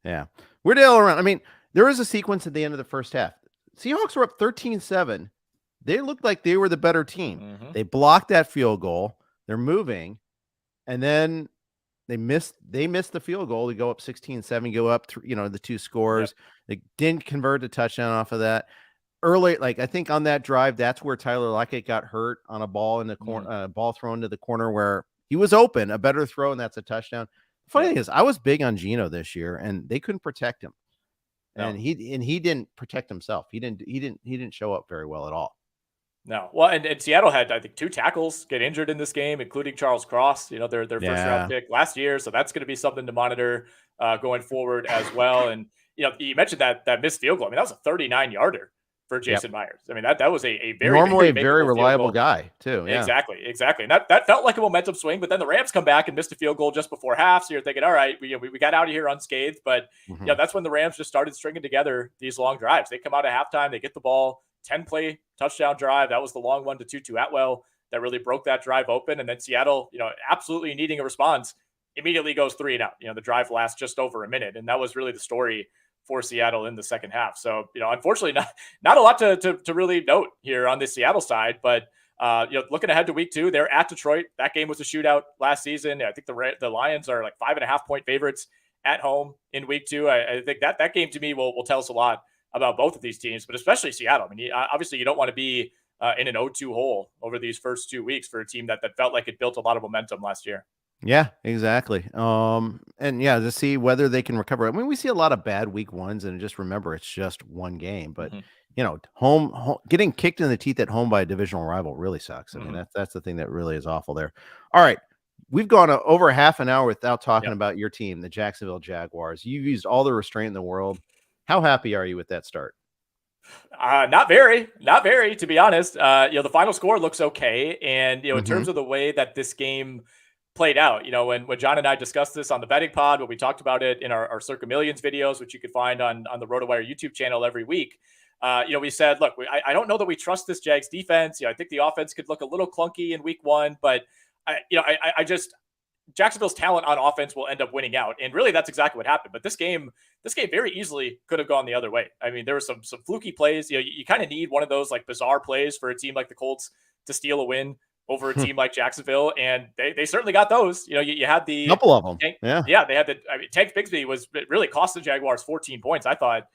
Yeah. Weird day all around. I mean, There was a sequence at the end of the first half. Seahawks were up 13-7. They looked like they were the better team. Mm-hmm. They blocked that field goal. They're moving. And then they missed the field goal to go up 16-7, go up the two scores. Yep. They didn't convert a touchdown off of that. Early, like I think on that drive, that's where Tyler Lockett got hurt on a ball in the corner, ball thrown to the corner where he was open, a better throw, and that's a touchdown. The funny thing is, I was big on Geno this year, and they couldn't protect him. No. And he didn't protect himself. He didn't show up very well at all. No. Well, and Seattle had, I think, 2 tackles get injured in this game, including Charles Cross, their first round pick last year. So that's going to be something to monitor going forward as well. And, you mentioned that missed field goal. I mean, that was a 39-yarder for Jason Myers. I mean, that was a very, normally very reliable guy too. Yeah. Exactly. And that felt like a momentum swing, but then the Rams come back and missed a field goal just before half. So you're thinking, all right, we got out of here unscathed. But that's when the Rams just started stringing together these long drives. They come out at halftime, they get the ball, 10-play touchdown drive. That was the long one to Tutu Atwell that really broke that drive open. And then Seattle, absolutely needing a response, immediately goes 3 and out. The drive lasts just over a minute. And that was really the story for Seattle in the second half. So, unfortunately, not a lot to really note here on the Seattle side. But, looking ahead to week 2, they're at Detroit. That game was a shootout last season. I think the Lions are like 5.5-point favorites at home in week 2. I think that game to me will tell us a lot about both of these teams, but especially Seattle. I mean, obviously you don't want to be in an 0-2 hole over these first 2 weeks for a team that felt like it built a lot of momentum last year. Yeah, exactly. And to see whether they can recover. I mean, we see a lot of bad week 1s, and just remember it's just one game, but home getting kicked in the teeth at home by a divisional rival really sucks. I mean, that's the thing that really is awful there. All right. We've gone over half an hour without talking about your team, the Jacksonville Jaguars. You've used all the restraint in the world. How happy are you with that start? Not very, to be honest. The final score looks okay. And, in terms of the way that this game played out, when John and I discussed this on the betting pod, when we talked about it in our Circa Millions videos, which you could find on the RotoWire YouTube channel every week, we said, look, I don't know that we trust this Jags defense. I think the offense could look a little clunky in week 1, but I just, Jacksonville's talent on offense will end up winning out. And really that's exactly what happened. But this game very easily could have gone the other way. I mean, there were some fluky plays. You kind of need one of those like bizarre plays for a team like the Colts to steal a win over a team like Jacksonville. And they certainly got those. You had the couple of them. They had Tank Bigsby really cost the Jaguars 14 points, I thought,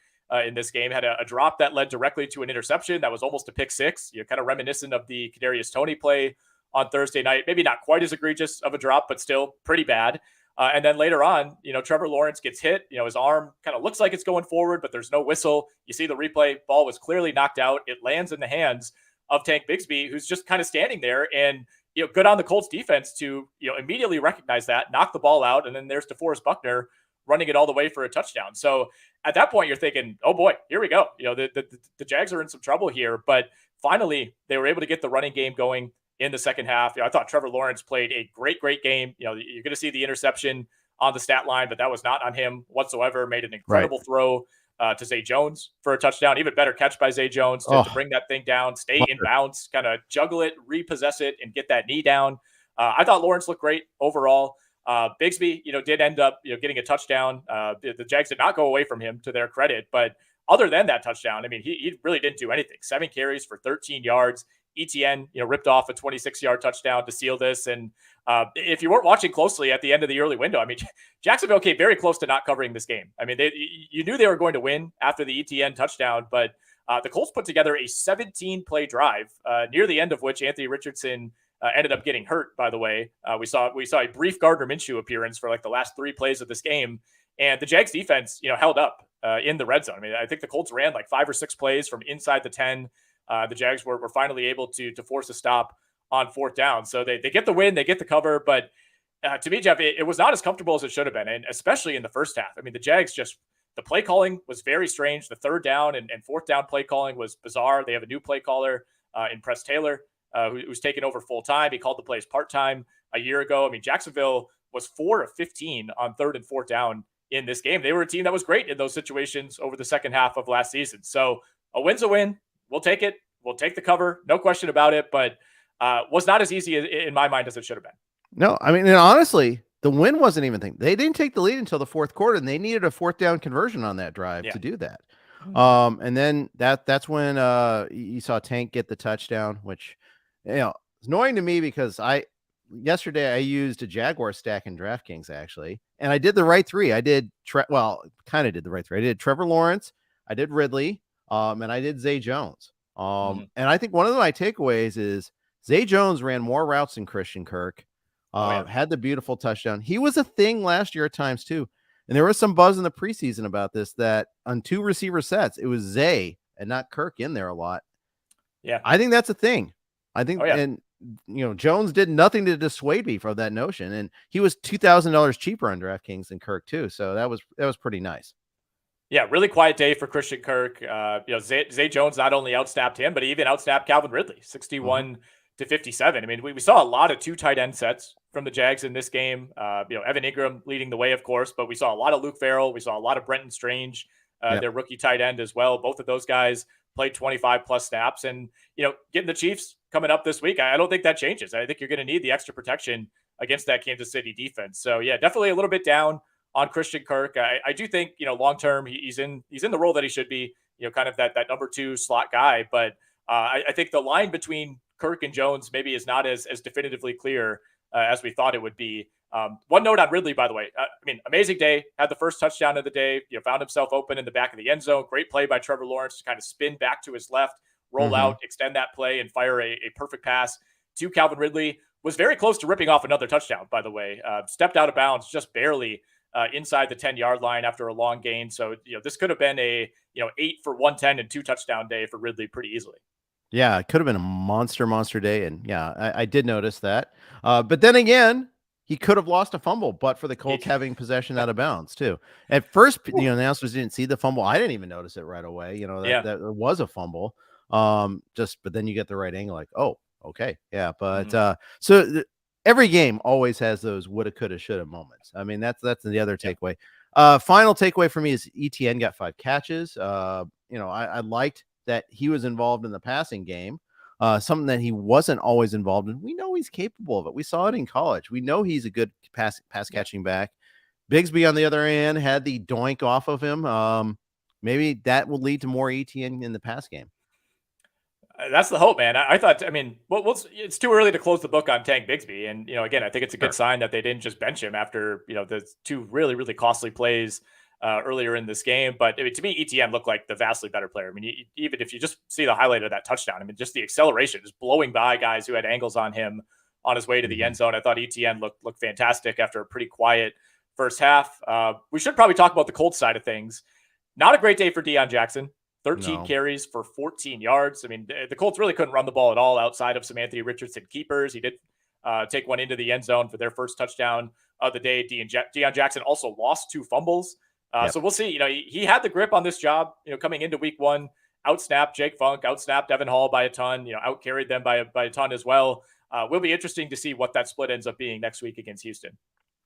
in this game. Had a drop that led directly to an interception that was almost a pick 6. Kind of reminiscent of the Kadarius Toney play on Thursday night. Maybe not quite as egregious of a drop, but still pretty bad. And then later on, Trevor Lawrence gets hit. His arm kind of looks like it's going forward, but there's no whistle. You see the replay. Ball was clearly knocked out. It lands in the hands of Tank Bigsby, who's just kind of standing there. And, good on the Colts defense to, immediately recognize that, knock the ball out. And then there's DeForest Buckner running it all the way for a touchdown. So at that point, you're thinking, oh boy, here we go. The Jags are in some trouble here. But finally, they were able to get the running game going in the second half. I thought Trevor Lawrence played a great game. You're going to see the interception on the stat line, but that was not on him whatsoever. Made an incredible throw to Zay Jones for a touchdown. Even better catch by Zay Jones to bring that thing down, stay in bounds, kind of juggle it, repossess it, and get that knee down. I thought Lawrence looked great overall. Bigsby, did end up, getting a touchdown. The Jags did not go away from him, to their credit. But other than that touchdown, I mean, he really didn't do anything. 7 carries for 13 yards. ETN, ripped off a 26-yard touchdown to seal this. And if you weren't watching closely at the end of the early window, I mean, Jacksonville came very close to not covering this game. I mean, you knew they were going to win after the ETN touchdown, but the Colts put together a 17-play drive, near the end of which Anthony Richardson ended up getting hurt, by the way. We saw a brief Gardner Minshew appearance for like the last 3 plays of this game. And the Jags defense, held up in the red zone. I mean, I think the Colts ran like 5 or 6 plays from inside the 10. The Jags were finally able to force a stop on 4th down. So they get the win, they get the cover. But to me, Jeff, it was not as comfortable as it should have been, and especially in the first half. I mean, the Jags the play calling was very strange. The 3rd down and 4th down play calling was bizarre. They have a new play caller in Press Taylor, who's taken over full time. He called the plays part-time a year ago. I mean, Jacksonville was 4 of 15 on 3rd and 4th down in this game. They were a team that was great in those situations over the second half of last season. So a win's a win. We'll take it. We'll take the cover. No question about it. But was not as easy in my mind as it should have been. No, I mean, and honestly, the win wasn't even thing. They didn't take the lead until the fourth quarter, and they needed a fourth down conversion on that drive to do that. And then that's when you saw Tank get the touchdown, which it's annoying to me because yesterday I used a Jaguar stack in DraftKings actually, and I did the right three. I did kind of did the right three. I did Trevor Lawrence, I did Ridley, and I did Zay Jones. And I think one of my takeaways is Zay Jones ran more routes than Christian Kirk. Had the beautiful touchdown. He was a thing last year at times too. And there was some buzz in the preseason about this, that on 2 receiver sets, it was Zay and not Kirk in there a lot. Yeah. I think that's a thing. I think, and Jones did nothing to dissuade me from that notion. And he was $2,000 cheaper on DraftKings than Kirk too. So that was pretty nice. Yeah, really quiet day for Christian Kirk. Zay Jones not only outsnapped him, but he even outsnapped Calvin Ridley, 61 to 57. I mean, we saw a lot of 2 tight end sets from the Jags in this game. Evan Ingram leading the way, of course, but we saw a lot of Luke Farrell. We saw a lot of Brenton Strange, their rookie tight end as well. Both of those guys played 25 plus snaps, and getting the Chiefs coming up this week, I don't think that changes. I think you're going to need the extra protection against that Kansas City defense. So yeah, definitely a little bit down on Christian Kirk. I do think, long term he's in the role that he should be, kind of that number 2 slot guy. But I think the line between Kirk and Jones maybe is not as definitively clear as we thought it would be. One note on Ridley, by the way, amazing day, had the first touchdown of the day, found himself open in the back of the end zone. Great play by Trevor Lawrence to kind of spin back to his left, roll out, extend that play, and fire a perfect pass to Calvin Ridley. Was very close to ripping off another touchdown, by the way. Stepped out of bounds just barely inside the 10-yard line after a long gain. So, this could have been a 8 for 110 and 2 touchdown day for Ridley pretty easily. Yeah, it could have been a monster day. And yeah, I did notice that. But then again, he could have lost a fumble, but for the Colts having possession out of bounds too. At first, the announcers didn't see the fumble. I didn't even notice it right away. That there was a fumble. But then you get the right angle, like, oh, okay. Yeah. But every game always has those woulda, coulda, shoulda moments. I mean, that's the other takeaway. Final takeaway for me is ETN got 5 catches. I liked that he was involved in the passing game, something that he wasn't always involved in. We know he's capable of it. We saw it in college. We know he's a good pass catching back. Bigsby on the other end had the doink off of him. Maybe that will lead to more ETN in the pass game. That's the hope, man. I thought, it's too early to close the book on Tank Bigsby. And, again, I think it's a good sign that they didn't just bench him after, the 2 really, really costly plays earlier in this game. But to me, ETN looked like the vastly better player. Even if you just see the highlight of that touchdown, just the acceleration, just blowing by guys who had angles on him on his way to the end zone. I thought ETN looked fantastic after a pretty quiet first half. We should probably talk about the Colts side of things. Not a great day for Deion Jackson. 13 carries for 14 yards. The Colts really couldn't run the ball at all outside of some Anthony Richardson keepers. He did take one into the end zone for their first touchdown of the day. Deion Jackson also lost 2 fumbles. So we'll see. He had the grip on this job, coming into week 1, outsnapped Jake Funk, outsnapped Devin Hall by a ton, outcarried them by a ton as well. Will be interesting to see what that split ends up being next week against Houston.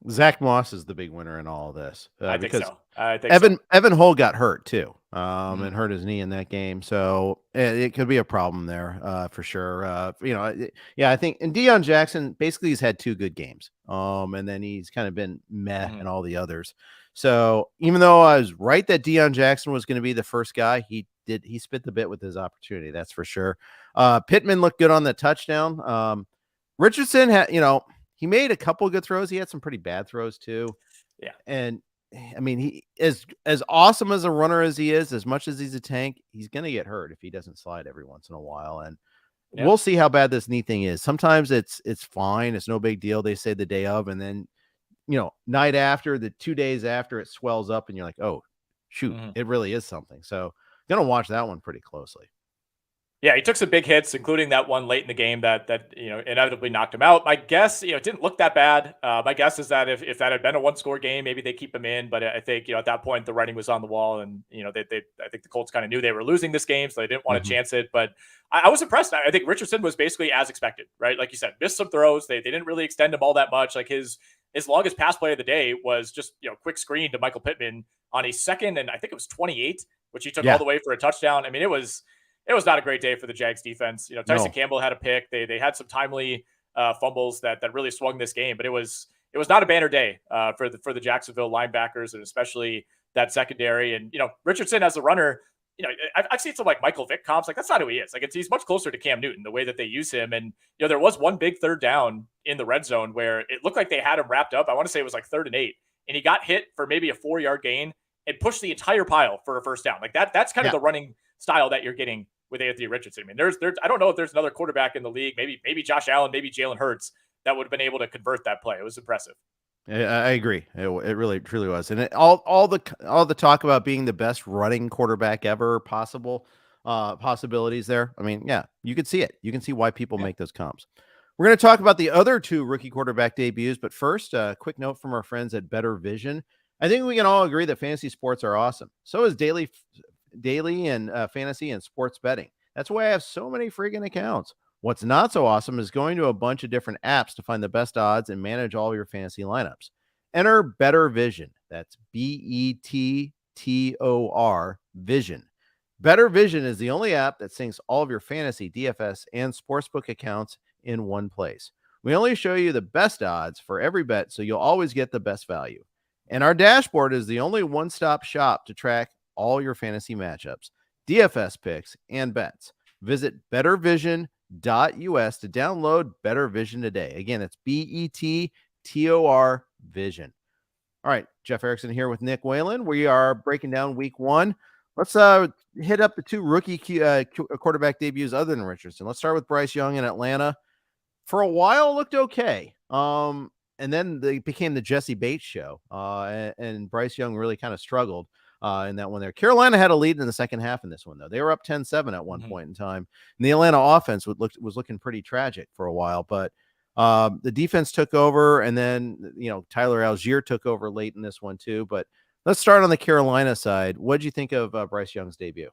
Zach Moss is the big winner in all of this. I think so. Evan Hull got hurt too, and hurt his knee in that game. So it could be a problem there for sure. I think, and Deion Jackson, basically he's had 2 good games. And then he's kind of been meh in all the others. So even though I was right that Deion Jackson was going to be the first guy, he spit the bit with his opportunity. That's for sure. Pittman looked good on the touchdown. Richardson had, he made a couple of good throws. He had some pretty bad throws too. Yeah. And he is as awesome as a runner as he is, as much as he's a tank, he's going to get hurt if he doesn't slide every once in a while. And we'll see how bad this knee thing is. Sometimes it's fine. It's no big deal. They say the day of, and then, night after, the 2 days after, it swells up and you're like, oh shoot, it really is something. So going to watch that one pretty closely. Yeah, he took some big hits, including that one late in the game that inevitably knocked him out. My guess, it didn't look that bad. My guess is that if that had been a 1-score game, maybe they keep him in. But I think at that point the writing was on the wall, and I think the Colts kind of knew they were losing this game, so they didn't want to chance it. But I was impressed. I think Richardson was basically as expected, right? Like you said, missed some throws. They didn't really extend him all that much. Like his longest pass play of the day was just quick screen to Michael Pittman on a second, and I think it was 28, which he took all the way for a touchdown. It was not a great day for the Jags defense. Tyson Campbell had a pick. They had some timely fumbles that really swung this game, but it was it was not a banner day for the Jacksonville linebackers, and especially that secondary. And Richardson as a runner, I've seen some like Michael Vick comps. Like, that's not who he is. Like, he's much closer to Cam Newton, the way that they use him. And there was one big third down in the red zone where it looked like they had him wrapped up. I want to say it was like 3rd and 8, and he got hit for maybe a 4-yard gain and pushed the entire pile for a first down. Like that's kind of the running style that you're getting with Anthony Richardson. I mean, there's I don't know if there's another quarterback in the league, maybe Josh Allen, maybe Jalen Hurts, that would have been able to convert that play. It was impressive. I agree. It really truly was. And all the talk about being the best running quarterback ever possibilities there. I mean, yeah, you could see it. You can see why people make those comps. We're going to talk about the other 2 rookie quarterback debuts, but first, a quick note from our friends at Bettor Vision. I think we can all agree that fantasy sports are awesome. So is daily and fantasy and sports betting. That's why I have so many friggin' accounts. What's not so awesome is going to a bunch of different apps to find the best odds and manage all your fantasy lineups. Enter Bettor Vision. That's Bettor Vision. Bettor Vision is the only app that syncs all of your fantasy, DFS, and sportsbook accounts in one place. We only show you the best odds for every bet, so you'll always get the best value. And our dashboard is the only one-stop shop to track all your fantasy matchups, DFS picks, and bets. Visit bettorvision.us to download Bettor Vision today. Again, it's Bettor Vision. All right, Jeff Erickson here with Nick Whalen. We are breaking down week 1. Let's hit up the 2 rookie quarterback debuts other than Richardson. Let's start with Bryce Young in Atlanta. For a while, looked okay. And then they became the Jesse Bates show. And Bryce Young really kind of struggled in that one there. Carolina had a lead in the second half in this one, though. They were up 10-7 at one point in time. And the Atlanta offense was looking pretty tragic for a while. But the defense took over, and then, Tyler Algier took over late in this one, too. But let's start on the Carolina side. What did you think of Bryce Young's debut?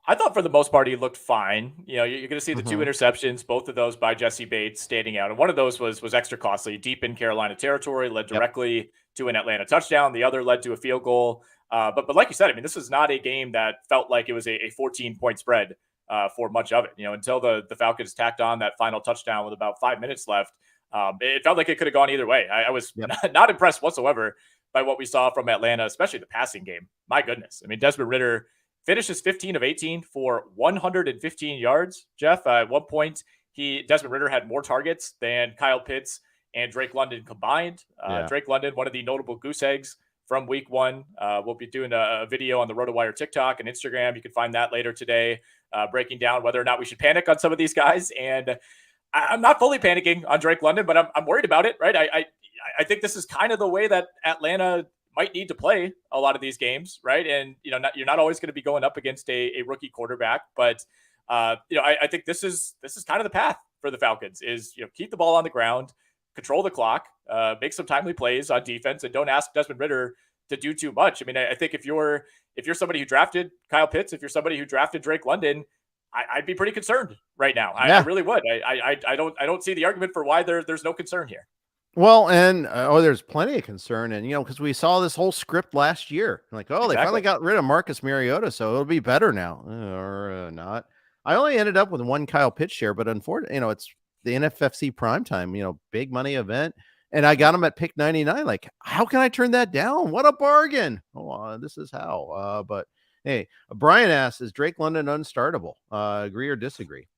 I thought for the most part he looked fine. You're going to see the 2 interceptions, both of those by Jesse Bates, standing out. And one of those was extra costly, deep in Carolina territory, led directly to an Atlanta touchdown. The other led to a field goal. But like you said, I mean, this is not a game that felt like it was a 14-point spread for much of it. Until the Falcons tacked on that final touchdown with about 5 minutes left, it felt like it could have gone either way. I was not impressed whatsoever by what we saw from Atlanta, especially the passing game. My goodness. I mean, Desmond Ridder finishes 15 of 18 for 115 yards. Jeff, at one point, Desmond Ridder had more targets than Kyle Pitts and Drake London combined. Drake London, one of the notable goose eggs from week 1. We'll be doing a video on the RotoWire TikTok and Instagram. You can find that later today, breaking down whether or not we should panic on some of these guys. And I'm not fully panicking on Drake London, but I'm worried about it, right? I think this is kind of the way that Atlanta might need to play a lot of these games, right? And you're not always going to be going up against a rookie quarterback, but I think this is kind of the path for the Falcons is keep the ball on the ground, control the clock, make some timely plays on defense, and don't ask Desmond Ridder to do too much. I mean, I think if you're somebody who drafted Kyle Pitts, if you're somebody who drafted Drake London, I'd be pretty concerned right now. I really would. I don't see the argument for why there's no concern here. Well, and there's plenty of concern, and because we saw this whole script last year, like, they finally got rid of Marcus Mariota, so it'll be better now, or not. I only ended up with 1 Kyle Pitts share, but unfortunately, it's the NFFC primetime, big money event, and I got him at pick 99. Like, how can I turn that down? What a bargain! This is how. But hey, Brian asks, is Drake London unstartable? Agree or disagree?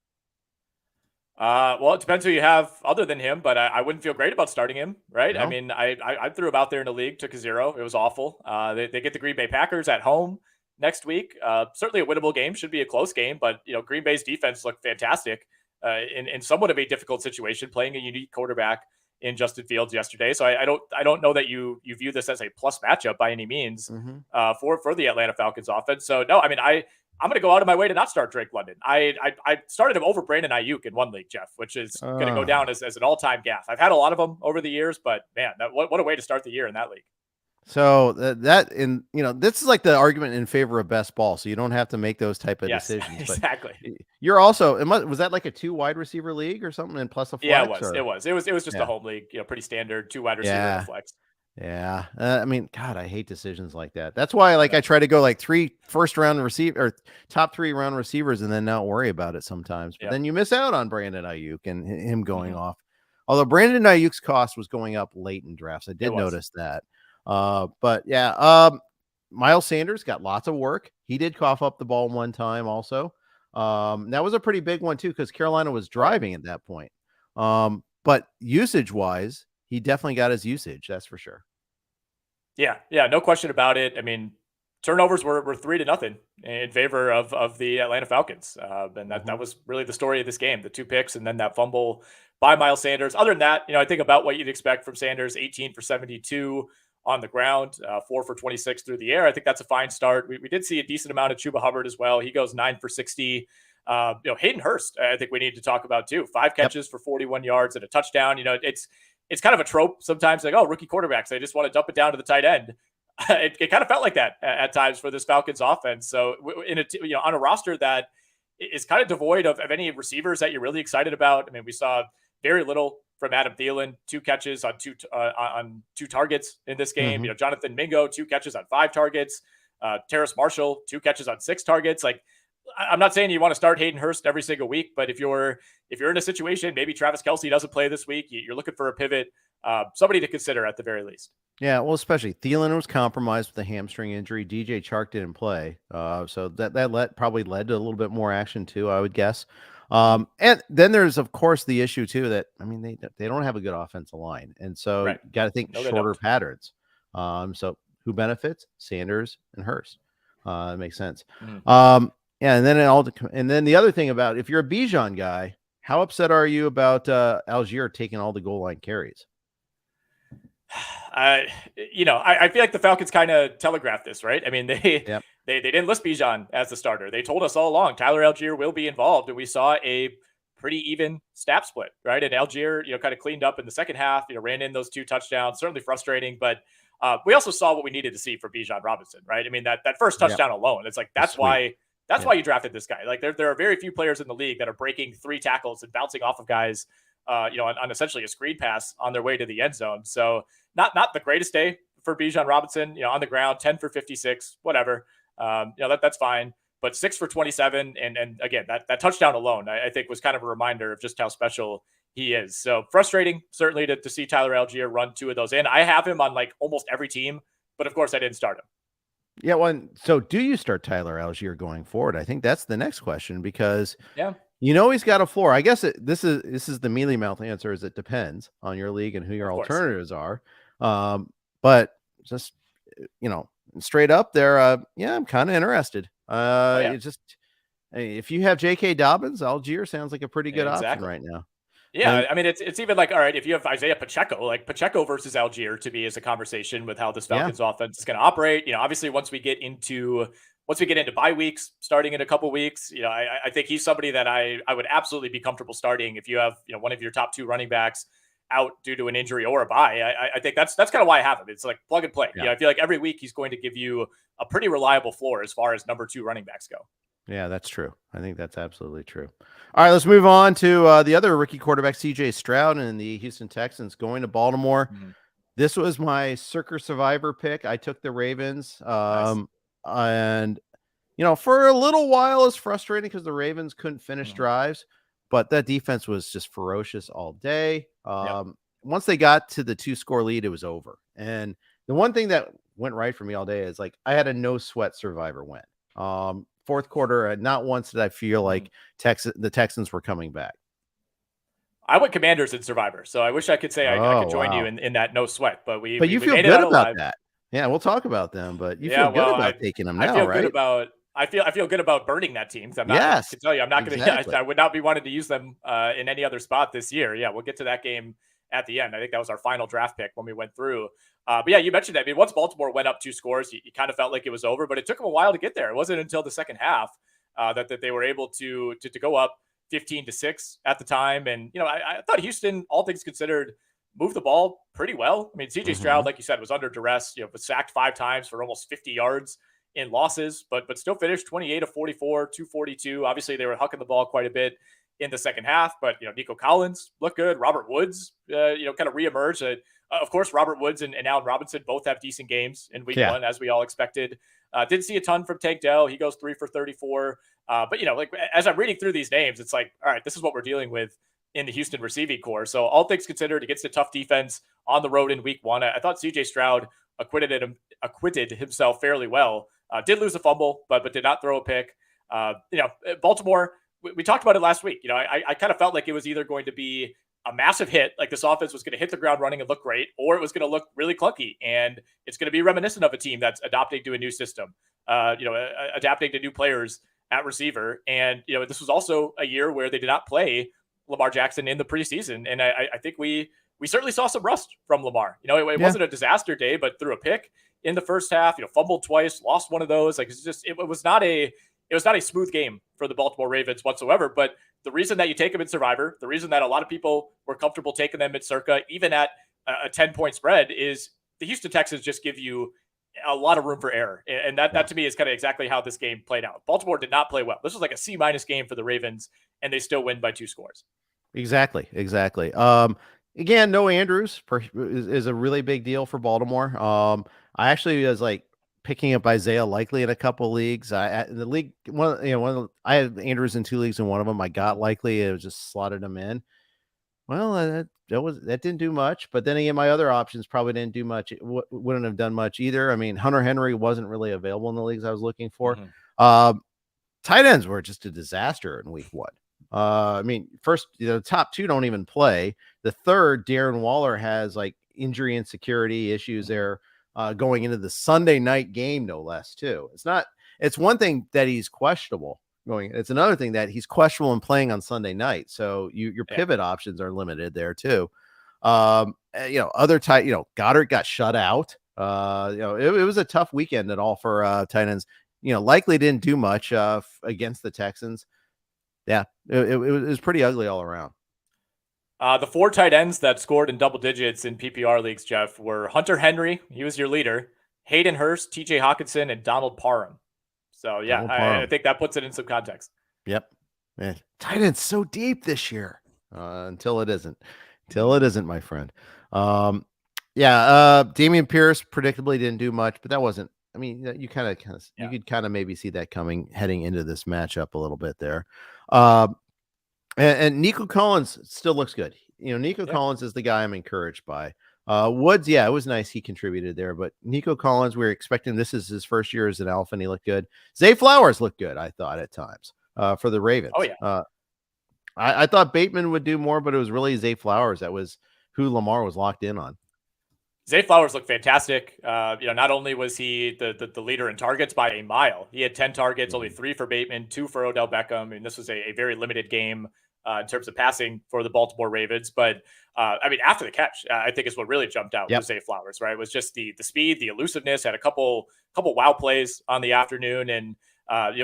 Well, it depends who you have other than him, but I wouldn't feel great about starting him, right? No. I mean, I threw him out there in the league, took a 0. It was awful. They get the Green Bay Packers at home next week. Certainly a winnable game, should be a close game, but Green Bay's defense looked fantastic in somewhat of a difficult situation, playing a unique quarterback in Justin Fields yesterday. So I don't know that you view this as a plus matchup by any means for the Atlanta Falcons offense. So no, I mean, I'm going to go out of my way to not start Drake London. I started him over Brandon Ayuk in one league, Jeff, which is going to go down as an all-time gaffe. I've had a lot of them over the years, but man, what a way to start the year in that league. So this is like the argument in favor of best ball. So you don't have to make those type of decisions. Exactly. But you're also, was that like a 2 wide receiver league or something? And plus a flex? Yeah, it was just a home league, pretty standard 2 wide receiver and flex. Yeah. I mean, God, I hate decisions like that. That's why I try to go like 3 first-round receiver or top 3 round receivers and then not worry about it sometimes. But then you miss out on Brandon Ayuk and him going off. Although Brandon Ayuk's cost was going up late in drafts. I It did was. notice that. But yeah, Miles Sanders got lots of work. He did cough up the ball one time also. That was a pretty big one too, because Carolina was Right. driving at that point. But usage wise, he definitely got his usage. That's for sure. Yeah, yeah, no question about it. I mean, turnovers were 3-0 in favor of the Atlanta Falcons, and that was really the story of this game. The 2 picks and then that fumble by Miles Sanders. Other than that, I think about what you'd expect from Sanders: 18 for 72 on the ground, 4 for 26 through the air. I think that's a fine start. We did see a decent amount of Chuba Hubbard as well. He goes 9 for 60. Hayden Hurst, I think we need to talk about too. 5 catches for 41 yards and a touchdown. It's kind of a trope sometimes, like, oh, rookie quarterbacks, they just want to dump it down to the tight end. It kind of felt like that at times for this Falcons offense. So on a roster that is kind of devoid of any receivers that you're really excited about. I mean, we saw very little from Adam Thielen, 2 catches on 2 targets in this game. Jonathan Mingo, 2 catches on 5 targets. Terrace Marshall, 2 catches on 6 targets. Like, I'm not saying you want to start Hayden Hurst every single week, but if you're in a situation, maybe Travis Kelce doesn't play this week, you're looking for a pivot, somebody to consider at the very least. Yeah, well, especially Thielen was compromised with a hamstring injury. DJ Chark didn't play, so that probably led to a little bit more action too, I would guess. And then there's of course the issue too that they don't have a good offensive line, and so you got to think shorter patterns. So who benefits? Sanders and Hurst. It makes sense. Yeah, and then the other thing about, if you're a Bijan guy, how upset are you about Algier taking all the goal line carries? I feel like the Falcons kind of telegraphed this, right? I mean, they didn't list Bijan as the starter. They told us all along Tyler Algier will be involved, and we saw a pretty even snap split, right? And Algier, kind of cleaned up in the second half. Ran in those 2 touchdowns. Certainly frustrating, but we also saw what we needed to see for Bijan Robinson, right? I mean, that first touchdown alone, it's like that's why you drafted this guy. Like there are very few players in the league that are breaking 3 tackles and bouncing off of guys, on essentially a screen pass on their way to the end zone. So not the greatest day for Bijan Robinson, on the ground, 10 for 56, whatever. That's fine. But 6 for 27. And again, that touchdown alone, I think was kind of a reminder of just how special he is. So frustrating, certainly to see Tyler Algier run 2 of those in. I have him on like almost every team, but of course I didn't start him. Yeah, well, so do you start Tyler Algier going forward? I think that's the next question, because he's got a floor. I guess this is the mealy mouth answer, is it depends on your league and who your alternatives are. But just straight up there, I'm kind of interested. It's just, if you have J.K. Dobbins, Algier sounds like a pretty good option right now. Yeah, I mean, it's even like, all right, if you have Isaiah Pacheco, like Pacheco versus Algier to me is a conversation with how this Falcons offense is going to operate. Obviously once we get into bye weeks, starting in a couple weeks, I think he's somebody that I would absolutely be comfortable starting if you have, one of your top 2 running backs out due to an injury or a bye. I think that's kind of why I have him. It's like plug and play. I feel like every week he's going to give you a pretty reliable floor as far as number 2 running backs go. Yeah, that's true. I think that's absolutely true. All right, let's move on to the other rookie quarterback, CJ Stroud, and the Houston Texans going to Baltimore. This was my Circa Survivor pick. I took the Ravens. And for a little while it's frustrating because the Ravens couldn't finish drives, but that defense was just ferocious all day. Once they got to the 2-score lead, it was over. And the one thing that went right for me all day is, like, I had a no sweat Survivor win. Fourth quarter, not once did I feel like the Texans were coming back. I went Commanders in Survivor, so I wish I could say I could join you in that no sweat. But you feel good about that. Yeah, we'll talk about them, but you feel good about taking them now, right? I feel good about burning that team. I'm not, I can tell you, I'm not going to. I would not be wanting to use them in any other spot this year. Yeah, we'll get to that game at the end. I think that was our final draft pick when we went through. But yeah, you mentioned that. I mean, once Baltimore went up 2 scores, you kind of felt like it was over, but it took them a while to get there. It wasn't until the second half that they were able to go up 15-6 at the time. And, I thought Houston, all things considered, moved the ball pretty well. I mean, CJ Stroud, like you said, was under duress, was sacked 5 times for almost 50 yards in losses, but still finished 28 of 44, 242. Obviously, they were hucking the ball quite a bit in the second half, but Nico Collins looked good. Robert Woods, kind of reemerged. Of course, Robert Woods and Allen Robinson both have decent games in week 1, as we all expected. Didn't see a ton from Tank Dell. He goes 3 for 34. But like, as I'm reading through these names, it's like, all right, this is what we're dealing with in the Houston receiving core. So all things considered, against a tough defense on the road in week one, I thought CJ Stroud acquitted himself fairly well. Did lose a fumble, but did not throw a pick. Baltimore, we talked about it last week. I kind of felt like it was either going to be a massive hit, like this offense was going to hit the ground running and look great, or it was going to look really clunky, and it's going to be reminiscent of a team that's adapting to a new system, adapting to new players at receiver. And, this was also a year where they did not play Lamar Jackson in the preseason. And I think we certainly saw some rust from Lamar. It wasn't a disaster day, but threw a pick in the first half, fumbled twice, lost one of those. Like, it was not a smooth game for the Baltimore Ravens whatsoever. But the reason that you take them in Survivor, the reason that a lot of people were comfortable taking them at circa, even at a 10-point spread, is the Houston Texans just give you a lot of room for error. And that to me is kind of exactly how this game played out. Baltimore did not play well. This was like a C- game for the Ravens, and they still win by 2 scores. Exactly. Again, no Andrews is a really big deal for Baltimore. I actually was like picking up Isaiah Likely in a couple of leagues. In the league, I had Andrews in 2 leagues, and one of them I got Likely. It was just slotted him in. Well, that didn't do much. But then again, my other options probably didn't do much. Wouldn't have done much either. I mean, Hunter Henry wasn't really available in the leagues I was looking for. Mm-hmm. Tight ends were just a disaster in week 1. First, the top 2 don't even play. The third, Darren Waller, has like injury insecurity issues there going into the Sunday night game, no less, too. It's one thing that he's questionable going. It's another thing that he's questionable in playing on Sunday night. So your pivot options are limited there, too. Other tight, Goddard got shut out. It was a tough weekend at all for tight ends. Likely didn't do much against the Texans. Yeah, it was pretty ugly all around. The 4 tight ends that scored in double digits in PPR leagues, Jeff, were Hunter Henry. He was your leader. Hayden Hurst, TJ Hawkinson, and Donald Parham. So, yeah, I think that puts it in some context. Yep. Man, tight end's so deep this year until it isn't. Until it isn't, my friend. Dameon Pierce predictably didn't do much, but that wasn't. I mean, you could kind of maybe see that coming heading into this matchup a little bit there. And Nico Collins still looks good. Nico Collins is the guy I'm encouraged by. Woods, it was nice he contributed there, but Nico Collins, we were expecting this is his first year as an alpha, and he looked good. Zay Flowers looked good, I thought, at times for the Ravens. Oh, yeah. I thought Bateman would do more, but it was really Zay Flowers that was who Lamar was locked in on. Zay Flowers looked fantastic. Not only was he the leader in targets by a mile, he had 10 targets, only 3 for Bateman, 2 for Odell Beckham. And this was a very limited game in terms of passing for the Baltimore Ravens. But after the catch, I think is what really jumped out with Zay Flowers, right? It was just the speed, the elusiveness, had a couple wow plays on the afternoon. And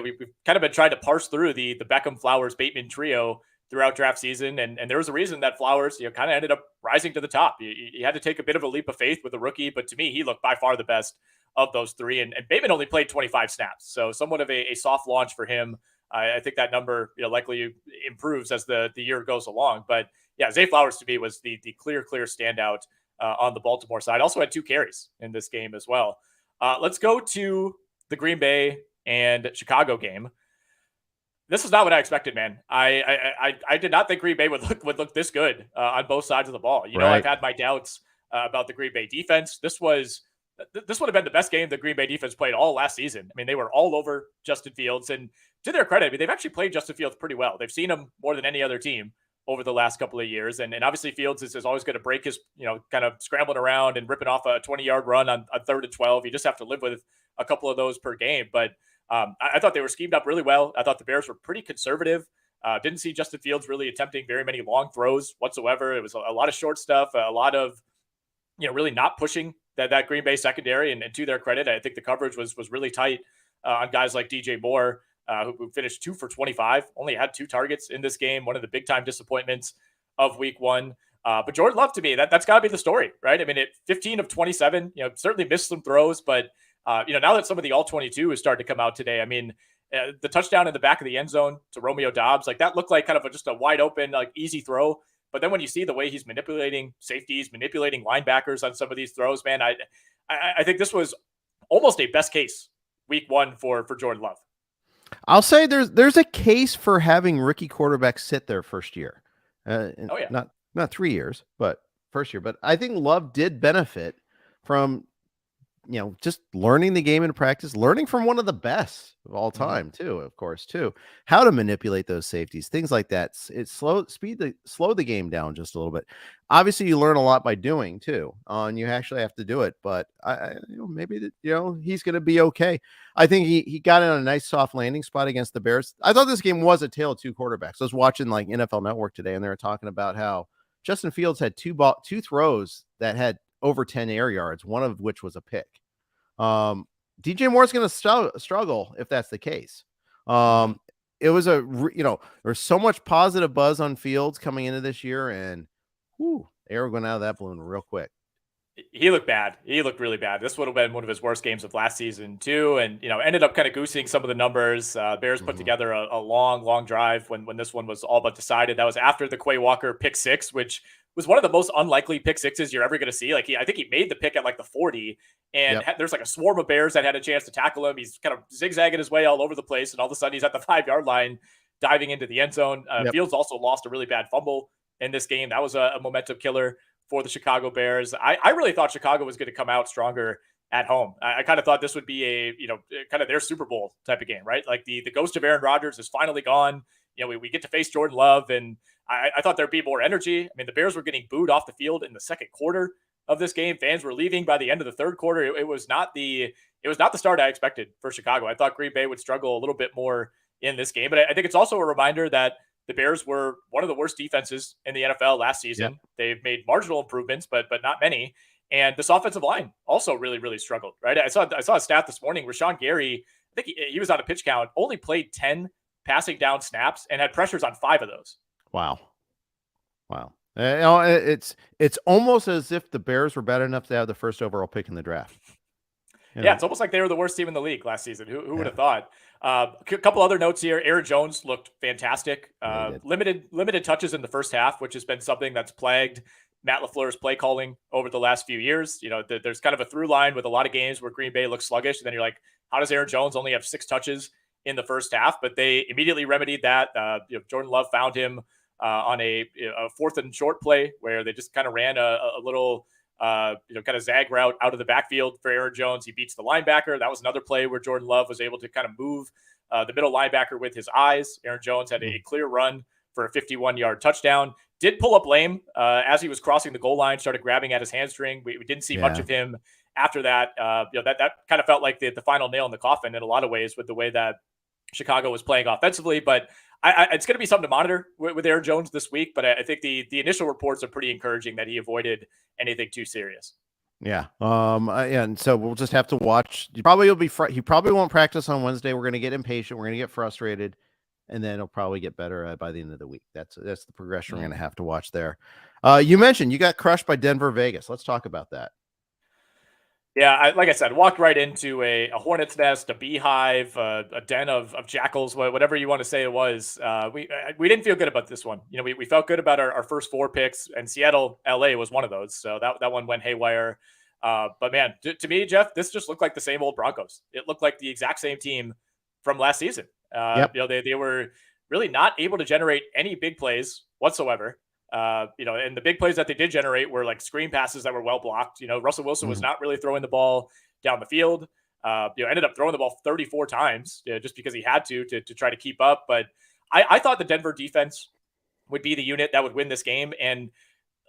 we've kind of been trying to parse through the Beckham, Flowers, Bateman trio throughout draft season. And there was a reason that Flowers, kind of ended up rising to the top. You had to take a bit of a leap of faith with a rookie, but to me, he looked by far the best of those 3. And Bateman only played 25 snaps. So somewhat of a soft launch for him. I think that number, likely improves as the year goes along. But yeah, Zay Flowers to me was the clear standout on the Baltimore side. Also had 2 carries in this game as well. Let's go to the Green Bay and Chicago game. This is not what I expected, man. I did not think Green Bay would look this good on both sides of the ball. I've had my doubts about the Green Bay defense. This would have been the best game the Green Bay defense played all last season. I mean, they were all over Justin Fields, and to their credit, they've actually played Justin Fields pretty well. They've seen him more than any other team over the last couple of years, and obviously Fields is always going to break his, kind of scrambling around and ripping off a 20-yard run on 3rd and 12. You just have to live with a couple of those per game, but I thought they were schemed up really well. I thought the Bears were pretty conservative. Didn't see Justin Fields really attempting very many long throws whatsoever. It was a lot of short stuff, a lot of, really not pushing that Green Bay secondary. And to their credit, I think the coverage was really tight on guys like DJ Moore, who finished 2 for 25, only had 2 targets in this game. One of the big time disappointments of week 1. But Jordan Love, to me, that's got to be the story, right? I mean, at 15 of 27, certainly missed some throws, but now that some of the all-22 is starting to come out today, I mean, the touchdown in the back of the end zone to Romeo Doubs, like that looked like kind of just a wide open, like easy throw. But then when you see the way he's manipulating safeties, manipulating linebackers on some of these throws, man, I think this was almost a best case week 1 for Jordan Love. I'll say there's a case for having rookie quarterbacks sit their first year. And Oh yeah. not 3 years, but first year. But I think Love did benefit from just learning the game in practice, learning from one of the best of all Mhm. time too, of course, too. How to manipulate those safeties, things like that. It's slow the game down just a little bit. Obviously, you learn a lot by doing too, and you actually have to do it. But maybe he's going to be okay. I think he got in on a nice soft landing spot against the Bears. I thought this game was a tale of two quarterbacks. I was watching like NFL Network today, and they were talking about how Justin Fields had two throws that had over 10 air yards, one of which was a pick. DJ Moore's going to struggle if that's the case. Mhm. It was there's so much positive buzz on Fields coming into this year, and air went out of that balloon real quick. He looked bad. He looked really bad. This would have been one of his worst games of last season too, and ended up kind of goosing some of the numbers. Bears put together a long drive when this one was all but decided. That was after the Quay Walker pick six, which was one of the most unlikely pick sixes you're ever going to see. Like I think he made the pick at like the 40, and there's like a swarm of Bears that had a chance to tackle him. He's kind of zigzagging his way all over the place, and all of a sudden he's at the 5-yard line, diving into the end zone. Fields also lost a really bad fumble in this game. That was a momentum killer for the Chicago Bears. I really thought Chicago was going to come out stronger at home. I kind of thought this would be a, kind of their Super Bowl type of game, right? Like the ghost of Aaron Rodgers is finally gone. We get to face Jordan Love, and I thought there'd be more energy. I mean, the Bears were getting booed off the field in the second quarter of this game. Fans were leaving by the end of the third quarter. It was not the start I expected for Chicago. I thought Green Bay would struggle a little bit more in this game, but I think it's also a reminder that the Bears were one of the worst defenses in the NFL last season. Yep. They've made marginal improvements, but not many. And this offensive line also really struggled, right? I saw a stat this morning. Rashawn Gary, I think he was on a pitch count, only played 10 passing down snaps and had pressures on 5 of those. Wow. It's almost as if the Bears were bad enough to have the first overall pick in the draft. Yeah, it's almost like they were the worst team in the league last season. Who would have thought? A couple other notes here. Aaron Jones looked fantastic. Limited touches in the first half, which has been something that's plagued Matt LaFleur's play calling over the last few years. There's kind of a through line with a lot of games where Green Bay looks sluggish, and then you're like, how does Aaron Jones only have 6 touches in the first half? But they immediately remedied that. Jordan Love found him on a 4th and short play where they just kind of ran a little kind of zag route out of the backfield for Aaron Jones. He beats the linebacker. That was another play where Jordan Love was able to kind of move the middle linebacker with his eyes. Aaron Jones had a clear run for a 51-yard touchdown. Did pull up lame as he was crossing the goal line, started grabbing at his hamstring. We didn't see much of him after that. That kind of felt like the final nail in the coffin in a lot of ways with the way that Chicago was playing offensively. But it's going to be something to monitor with Aaron Jones this week. But I think the initial reports are pretty encouraging that he avoided anything too serious. Yeah. And so we'll just have to watch. He probably won't practice on Wednesday. We're going to get impatient. We're going to get frustrated, and then it'll probably get better by the end of the week. That's the progression we're going to have to watch there. You mentioned you got crushed by Denver Vegas. Let's talk about that. Yeah, like I said, walked right into a hornet's nest, a beehive, a den of jackals, whatever you want to say it was. We didn't feel good about this one. We felt good about our first 4 picks, and Seattle, LA was one of those. So that one went haywire. But man, to me, Jeff, this just looked like the same old Broncos. It looked like the exact same team from last season. They were really not able to generate any big plays whatsoever. And the big plays that they did generate were like screen passes that were well blocked. Russell Wilson was not really throwing the ball down the field. Ended up throwing the ball 34 times just because he had to try to keep up. But I thought the Denver defense would be the unit that would win this game. And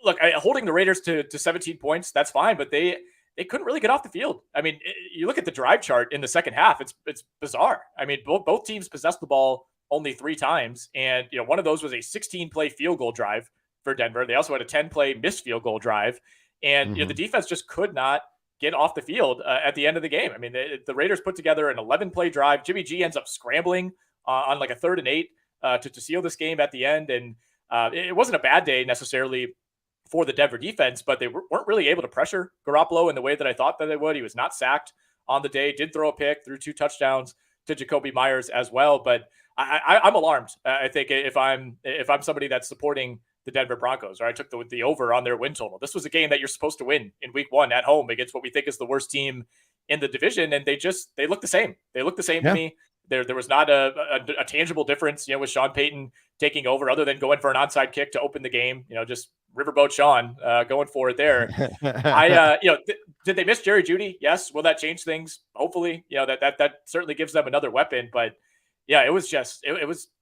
look, holding the Raiders to 17 points, that's fine, but they couldn't really get off the field. I mean, you look at the drive chart in the second half, it's bizarre. I mean, both teams possessed the ball only 3 times. And, one of those was a 16-play field goal drive for Denver. They also had a 10-play missed field goal drive. And the defense just could not get off the field at the end of the game. I mean, the Raiders put together an 11-play drive. Jimmy G ends up scrambling on like a 3rd and 8 to seal this game at the end. And it wasn't a bad day necessarily for the Denver defense, but they weren't really able to pressure Garoppolo in the way that I thought that they would. He was not sacked on the day, did throw a pick, threw 2 touchdowns to Jacoby Myers as well. But I'm alarmed. I think if I'm somebody that's supporting the Denver Broncos, or I took the over on their win total. This was a game that you're supposed to win in week 1 at home against what we think is the worst team in the division. And they look the same. They look the same to me. There was not a tangible difference, with Sean Payton taking over, other than going for an onside kick to open the game. Just riverboat Sean going for it there. Did they miss Jerry Jeudy? Yes. Will that change things? Hopefully, that certainly gives them another weapon. But yeah, it was just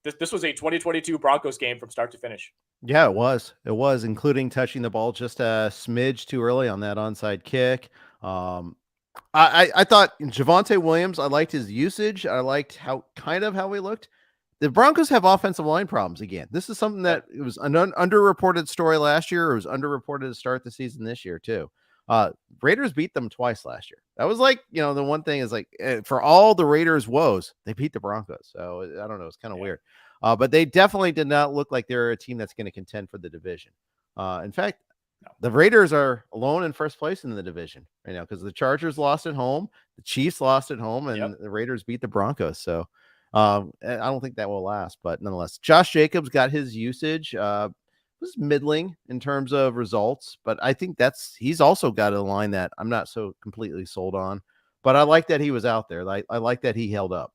this was a 2022 Broncos game from start to finish. Yeah, it was. It was, including touching the ball just a smidge too early on that onside kick. I thought Javonte Williams, I liked his usage. I liked how he looked. The Broncos have offensive line problems again. This is something that it was an underreported story last year. It was underreported to start the season this year too. Raiders beat them twice last year. That was like, the one thing is like, for all the Raiders' woes, they beat the Broncos. So I don't know. It's kind of weird. But they definitely did not look like they're a team that's going to contend for the division. In fact, the Raiders are alone in first place in the division right now because the Chargers lost at home, the Chiefs lost at home, and the Raiders beat the Broncos. So I don't think that will last, but nonetheless, Josh Jacobs got his usage. Was middling in terms of results, but I think he's also got a line that I'm not so completely sold on, but I like that he was out there. I like that he held up.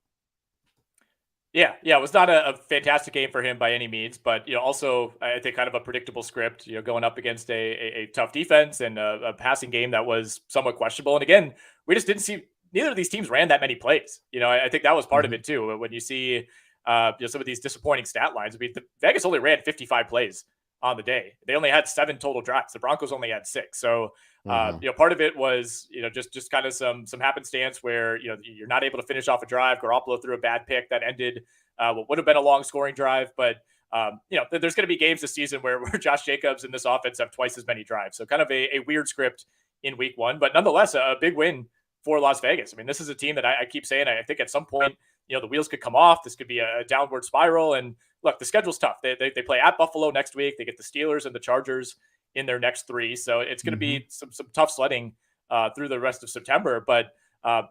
Yeah, it was not a fantastic game for him by any means, but also I think kind of a predictable script. Going up against a tough defense and a passing game that was somewhat questionable. And again, we just didn't see neither of these teams ran that many plays. I think that was part of it too. When you see some of these disappointing stat lines, I mean, the Vegas only ran 55 plays on the day. They only had 7 total drives. The Broncos only had 6. So part of it was just kind of some happenstance where you're not able to finish off a drive. Garoppolo threw a bad pick that ended what would have been a long scoring drive, but there's going to be games this season where Josh Jacobs and this offense have twice as many drives. So kind of a weird script in week 1, but nonetheless a big win for Las Vegas. I mean, this is a team that I keep saying I think at some point the wheels could come off. This could be a downward spiral. And look, the schedule's tough. They play at Buffalo next week. They get the Steelers and the Chargers in their next 3. So it's going to be some tough sledding through the rest of September. But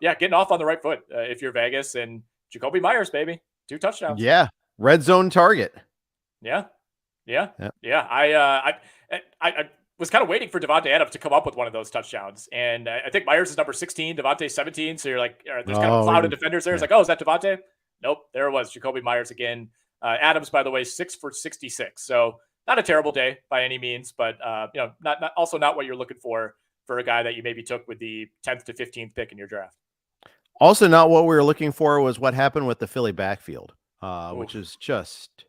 getting off on the right foot if you're Vegas. And Jacoby Myers, baby, 2 touchdowns. Yeah, red zone target. Yeah. I was kind of waiting for Devontae Adams to come up with one of those touchdowns. And I think Myers is number 16, Devontae 17. So you're like, there's kind of a cloud of defenders there. It's like, oh, is that Devontae? Nope, there it was. Jacoby Myers again. Adams, by the way, 6 for 66. So not a terrible day by any means, but not what you're looking for a guy that you maybe took with the 10th to 15th pick in your draft. Also, not what we were looking for was what happened with the Philly backfield, which is just,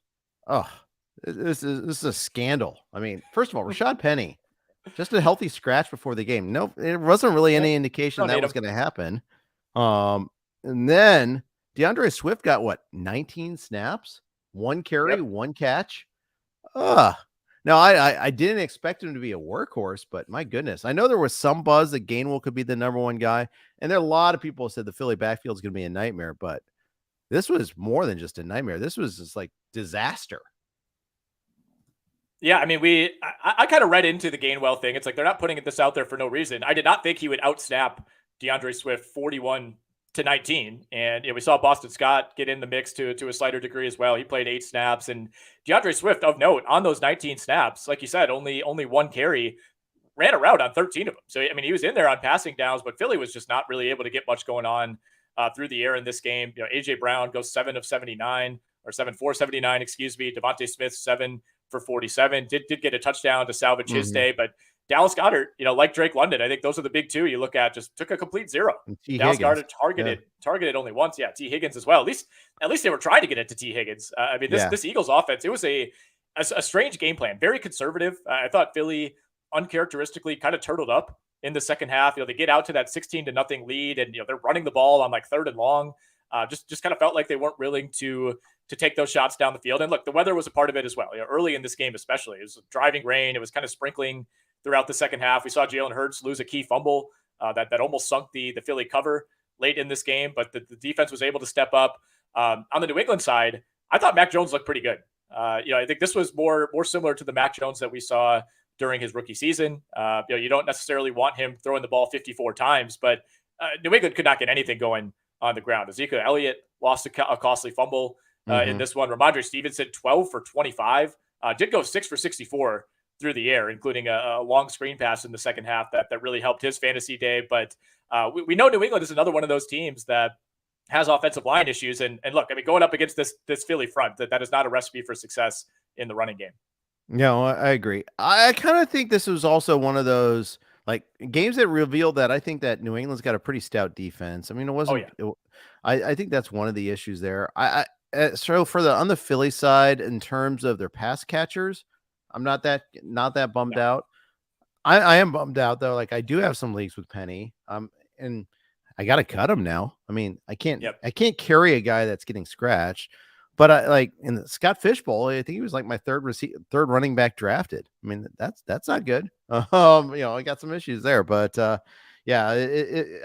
this is a scandal. I mean, first of all, Rashad Penny, just a healthy scratch before the game. No, it wasn't really any indication that was going to happen. And then DeAndre Swift got 19 snaps, 1 carry, 1 catch. Now I didn't expect him to be a workhorse, but my goodness, I know there was some buzz that Gainwell could be the number 1 guy, and there are a lot of people who said the Philly backfield is going to be a nightmare, but this was more than just a nightmare. This was just like disaster. Yeah, I mean, I kind of read into the Gainwell thing. It's like they're not putting this out there for no reason. I did not think he would outsnap DeAndre Swift 41-19, and we saw Boston Scott get in the mix to a slighter degree as well. He played 8 snaps, and DeAndre Swift, of note, on those 19 snaps, like you said, only 1 carry, ran a route on 13 of them. So I mean, he was in there on passing downs, but Philly was just not really able to get much going on through the air in this game. AJ Brown goes 7 of 79, or 7 for 79, excuse me. Devontae Smith 7 for 47. Did get a touchdown to salvage his day, but Dallas Goedert, like Drake London, I think those are the big 2 you look at. Just took a complete 0. Dallas Goedert targeted only once. Yeah, T Higgins as well. At least they were trying to get it to T Higgins. I mean, this Eagles offense, it was a strange game plan, very conservative. I thought Philly uncharacteristically kind of turtled up in the second half. They get out to that 16-0 lead, and they're running the ball on like 3rd and long. Just kind of felt like they weren't willing to take those shots down the field. And look, the weather was a part of it as well. Early in this game, especially, it was driving rain. It was kind of sprinkling throughout the second half. We saw Jalen Hurts lose a key fumble that almost sunk the Philly cover late in this game, but the defense was able to step up. On the New England side, I thought Mac Jones looked pretty good. I think this was more similar to the Mac Jones that we saw during his rookie season. You don't necessarily want him throwing the ball 54 times, but New England could not get anything going on the ground. Ezekiel Elliott lost a costly fumble in this one. Ramondre Stevenson, 12 for 25, did go 6 for 64 through the air, including a long screen pass in the second half that really helped his fantasy day. But we know New England is another one of those teams that has offensive line issues. And look, I mean, going up against this Philly front, that is not a recipe for success in the running game. No, I agree. I kind of think this was also one of those like games that revealed that I think that New England's got a pretty stout defense. I mean, it Oh wasn't. yeah. I think that's one of the issues there. So for the on the Philly side, in terms of their pass catchers, I'm not that bummed No. out. I am bummed out though. Like I do have some leagues with Penny. And I got to cut him now. I mean, I can't carry a guy that's getting scratched. But I like in the Scott Fishbowl, I think he was like my third running back drafted. I mean, that's not good. I got some issues there, but yeah,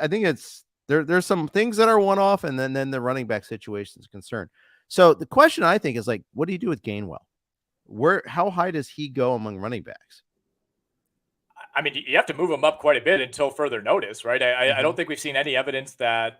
I think it's there's some things that are one off, and then the running back situation is concerned. So the question I think is like, what do you do with Gainwell? How high does he go among running backs? I mean, you have to move him up quite a bit until further notice, right? I don't think we've seen any evidence that,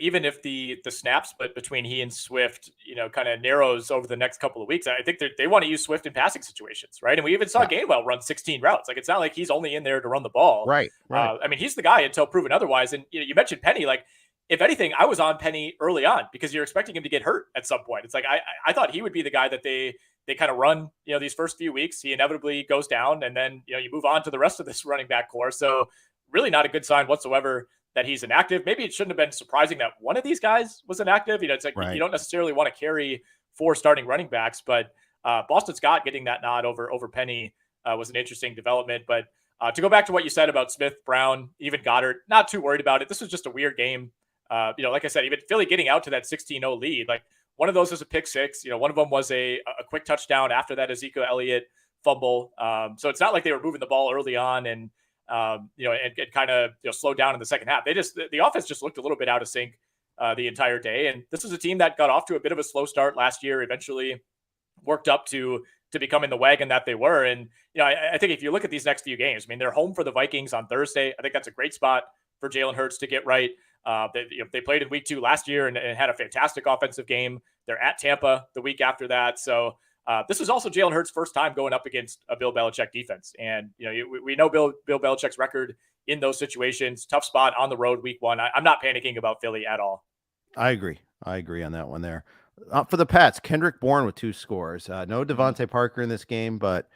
even if the snap split between he and Swift, kind of narrows over the next couple of weeks, I think they want to use Swift in passing situations, right? And we even saw Gainwell run 16 routes. Like, it's not like he's only in there to run the ball. Right. I mean, he's the guy until proven otherwise. And you mentioned Penny. Like, if anything, I was on Penny early on because you're expecting him to get hurt at some point. It's like I thought he would be the guy that they kind of run, these first few weeks. He inevitably goes down, and then you move on to the rest of this running back core. So really not a good sign whatsoever that he's inactive. Maybe it shouldn't have been surprising that one of these guys was inactive. It's like you don't necessarily want to carry 4 starting running backs, but Boston Scott getting that nod over Penny was an interesting development. But to go back to what you said about Smith, Brown, even Goddard, not too worried about it. This was just a weird game. Like I said, even Philly getting out to that 16-0 lead, like one of those is a pick six. One of them was a quick touchdown after that Ezekiel Elliott fumble. So it's not like they were moving the ball early on and kind of slowed down in the second half. The offense just looked a little bit out of sync the entire day. And this is a team that got off to a bit of a slow start last year, eventually worked up to becoming the wagon that they were. And, I think if you look at these next few games, I mean, they're home for the Vikings on Thursday. I think that's a great spot for Jalen Hurts to get right. They played in week 2 last year and had a fantastic offensive game. They're at Tampa the week after that. So this is also Jalen Hurts' first time going up against a Bill Belichick defense. And, we know Bill Belichick's record in those situations. Tough spot on the road week 1. I'm not panicking about Philly at all. I agree on that one there. For the Pats, Kendrick Bourne with 2 scores. No Devontae Parker in this game, but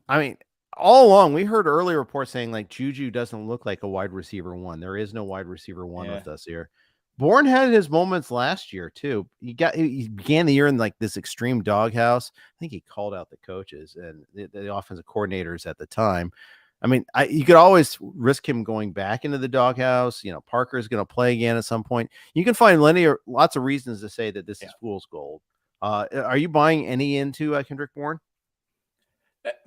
I mean, all along, we heard early reports saying like Juju doesn't look like a wide receiver 1. There is no wide receiver 1 with us here. Bourne had his moments last year too. He began the year in like this extreme doghouse. I think he called out the coaches and the offensive coordinators at the time. I mean, you could always risk him going back into the doghouse. Parker is going to play again at some point. You can find lots of reasons to say that this is fool's gold. Are you buying any into Kendrick Bourne?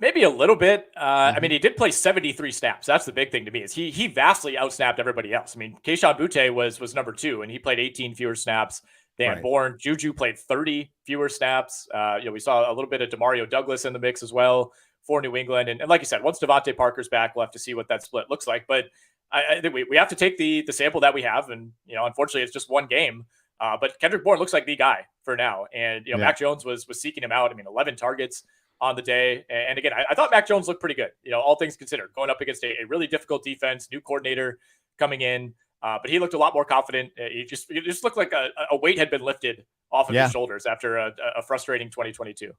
Maybe a little bit. I mean, he did play 73 snaps. That's the big thing to me is he vastly outsnapped everybody else. I mean, Kayshon Boutte was number 2, and he played 18 fewer snaps than Bourne. Juju played 30 fewer snaps. We saw a little bit of Demario Douglas in the mix as well for New England. And like you said, once Devontae Parker's back, we'll have to see what that split looks like. But I think we have to take the sample that we have. And, unfortunately, it's just one game. But Kendrick Bourne looks like the guy for now. And, Mac Jones was seeking him out. I mean, 11 targets on the day. And again, I thought Mac Jones looked pretty good, all things considered, going up against a really difficult defense, new coordinator coming in. But he looked a lot more confident. It just looked like a weight had been lifted off of his shoulders after a frustrating 2022.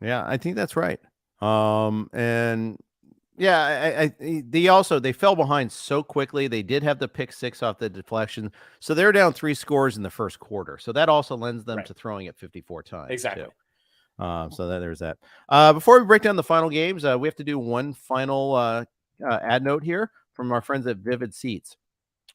Yeah, I think that's right. And yeah, they fell behind so quickly. They did have the pick 6 off the deflection. So they're down 3 scores in the first quarter. So that also lends them to throwing it 54 times. Exactly. Too. So there's that. Before we break down the final games, we have to do one final ad note here from our friends at Vivid Seats.